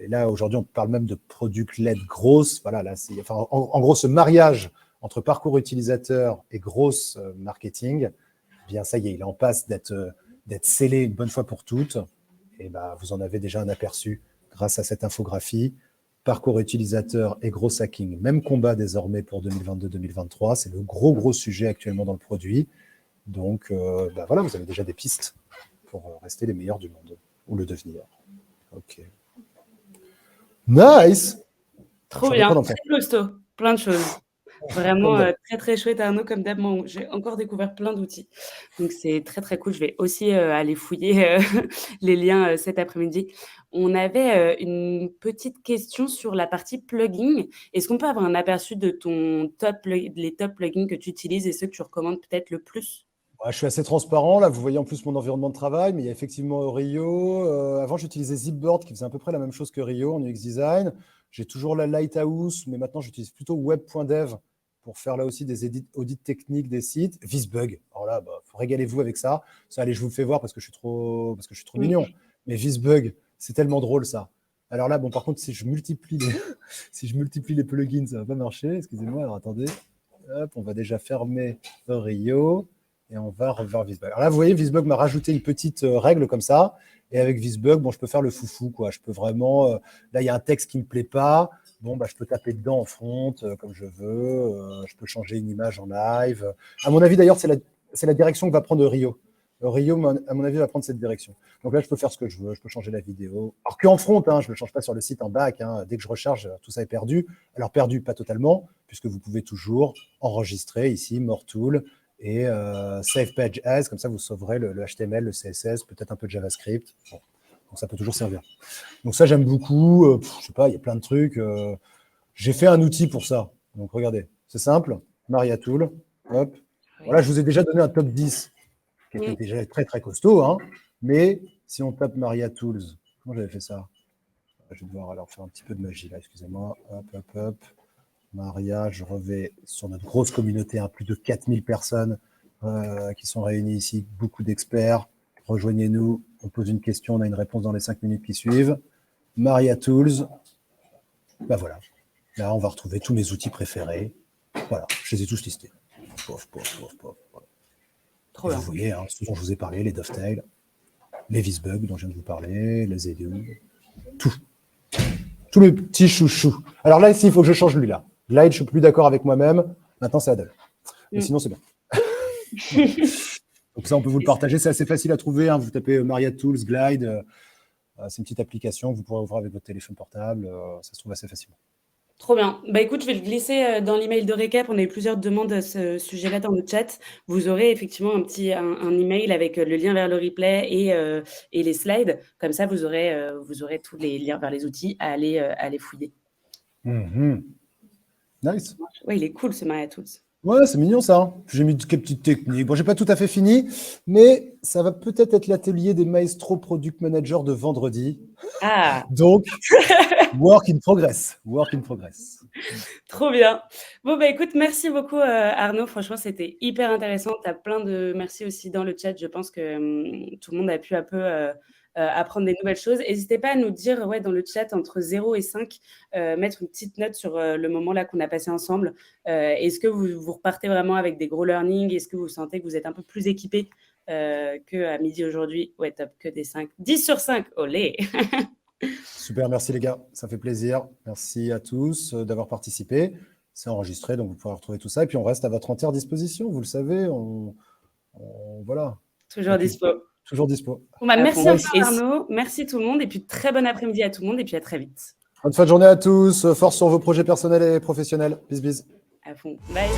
et là, aujourd'hui, on parle même de product-led grosse. Voilà, là, en gros, ce mariage entre parcours utilisateur et grosse marketing, eh bien, ça y est, il est en passe d'être scellé une bonne fois pour toutes. Et vous en avez déjà un aperçu grâce à cette infographie. Parcours utilisateur et gros hacking, même combat désormais pour 2022-2023. C'est le gros sujet actuellement dans le produit. Donc, voilà, vous avez déjà des pistes pour rester les meilleurs du monde, ou le devenir. OK. Nice. Trop bien, très costaud, plein de choses. Vraiment très chouette, Arnaud, comme d'hab. Moi, j'ai encore découvert plein d'outils. Donc, c'est très cool. Je vais aussi aller fouiller les liens cet après-midi. On avait une petite question sur la partie plugin. Est-ce qu'on peut avoir un aperçu de les top plugins que tu utilises et ceux que tu recommandes peut-être le plus? Je suis assez transparent. Là, vous voyez en plus mon environnement de travail, mais il y a effectivement Rio. Avant, j'utilisais Zipboard qui faisait à peu près la même chose que Rio en UX design. J'ai toujours la Lighthouse, mais maintenant, j'utilise plutôt web.dev pour faire là aussi des audits techniques des sites. Visbug, alors là, régalez-vous avec ça. Ça, allez, je vous le fais voir parce que je suis trop mignon. Mais Visbug, c'est tellement drôle ça. Alors là, bon, par contre, si je multiplie les plugins, ça va pas marcher. Excusez-moi, alors attendez. Hop, on va déjà fermer Rio. Et on va revoir Visbug. Alors là, vous voyez, Visbug m'a rajouté une petite règle comme ça. Et avec Visbug, bon, je peux faire le foufou, quoi. Je peux vraiment... là, il y a un texte qui ne me plaît pas. Bon, je peux taper dedans en front comme je veux. Je peux changer une image en live. À mon avis, d'ailleurs, c'est la direction que va prendre Rio. Rio, à mon avis, va prendre cette direction. Donc là, je peux faire ce que je veux. Je peux changer la vidéo. Alors qu'en front, je ne le change pas sur le site en back. Dès que je recharge, tout ça est perdu. Alors, perdu, pas totalement, puisque vous pouvez toujours enregistrer ici, More Tool, et Save Page As, comme ça vous sauverez le HTML, le CSS, peut-être un peu de JavaScript. Bon, donc ça peut toujours servir. Donc ça, j'aime beaucoup. Je sais pas, il y a plein de trucs. J'ai fait un outil pour ça. Donc regardez, c'est simple. MariaTool. Hop. Voilà, je vous ai déjà donné un top 10 qui était déjà très costaud. Mais si on tape MariaTools, comment j'avais fait ça? Je vais devoir alors faire un petit peu de magie là, excusez-moi. Hop. Maria, je revais sur notre grosse communauté, plus de 4000 personnes qui sont réunies ici, beaucoup d'experts. Rejoignez-nous, on pose une question, on a une réponse dans les 5 minutes qui suivent. Maria Tools, voilà. Là, on va retrouver tous mes outils préférés. Voilà, je les ai tous listés. Pof. Vous voyez, ce dont je vous ai parlé, les Dovetail, les Visbug dont je viens de vous parler, les Zedou, tout. Tous mes petits chouchous. Alors là, ici, il faut que je change lui là. Glide, je suis plus d'accord avec moi-même. Maintenant, c'est Adèle. Mais sinon, c'est bien. Donc ça, on peut vous le partager. C'est assez facile à trouver. Vous tapez Maria Tools, Glide. C'est une petite application que vous pourrez ouvrir avec votre téléphone portable. Ça se trouve assez facilement. Trop bien. Écoute, je vais le glisser dans l'email de récap. On a eu plusieurs demandes à ce sujet-là dans le chat. Vous aurez effectivement un email avec le lien vers le replay et les slides. Comme ça, vous aurez tous les liens vers les outils à aller fouiller. Nice. Ouais, il est cool ce Maria Tools. Ouais, c'est mignon ça. J'ai mis quelques petites techniques. Bon, j'ai pas tout à fait fini, mais ça va peut-être être l'atelier des maestro product managers de vendredi. Donc, work in progress. Trop bien. Bon, écoute, merci beaucoup Arnaud. Franchement, c'était hyper intéressant. Tu as plein de merci aussi dans le chat. Je pense que tout le monde a pu un peu apprendre des nouvelles choses. N'hésitez pas à nous dire dans le chat entre 0 et 5, mettre une petite note sur le moment là qu'on a passé ensemble. Est-ce que vous repartez vraiment avec des gros learnings? Est-ce que vous sentez que vous êtes un peu plus équipé qu'à midi aujourd'hui? Ouais, top, que des 5. 10 sur 5, olé. Super, merci les gars, ça fait plaisir. Merci à tous d'avoir participé. C'est enregistré, donc vous pourrez retrouver tout ça. Et puis on reste à votre entière disposition, vous le savez. Voilà. Toujours dispo. toujours dispo. Bon, bah, merci fond. encore Arnaud, merci tout le monde et puis très bon après-midi à tout le monde et puis à très vite. Bonne fin de journée à tous. Force sur vos projets personnels et professionnels. Bis bis. À fond. Bye.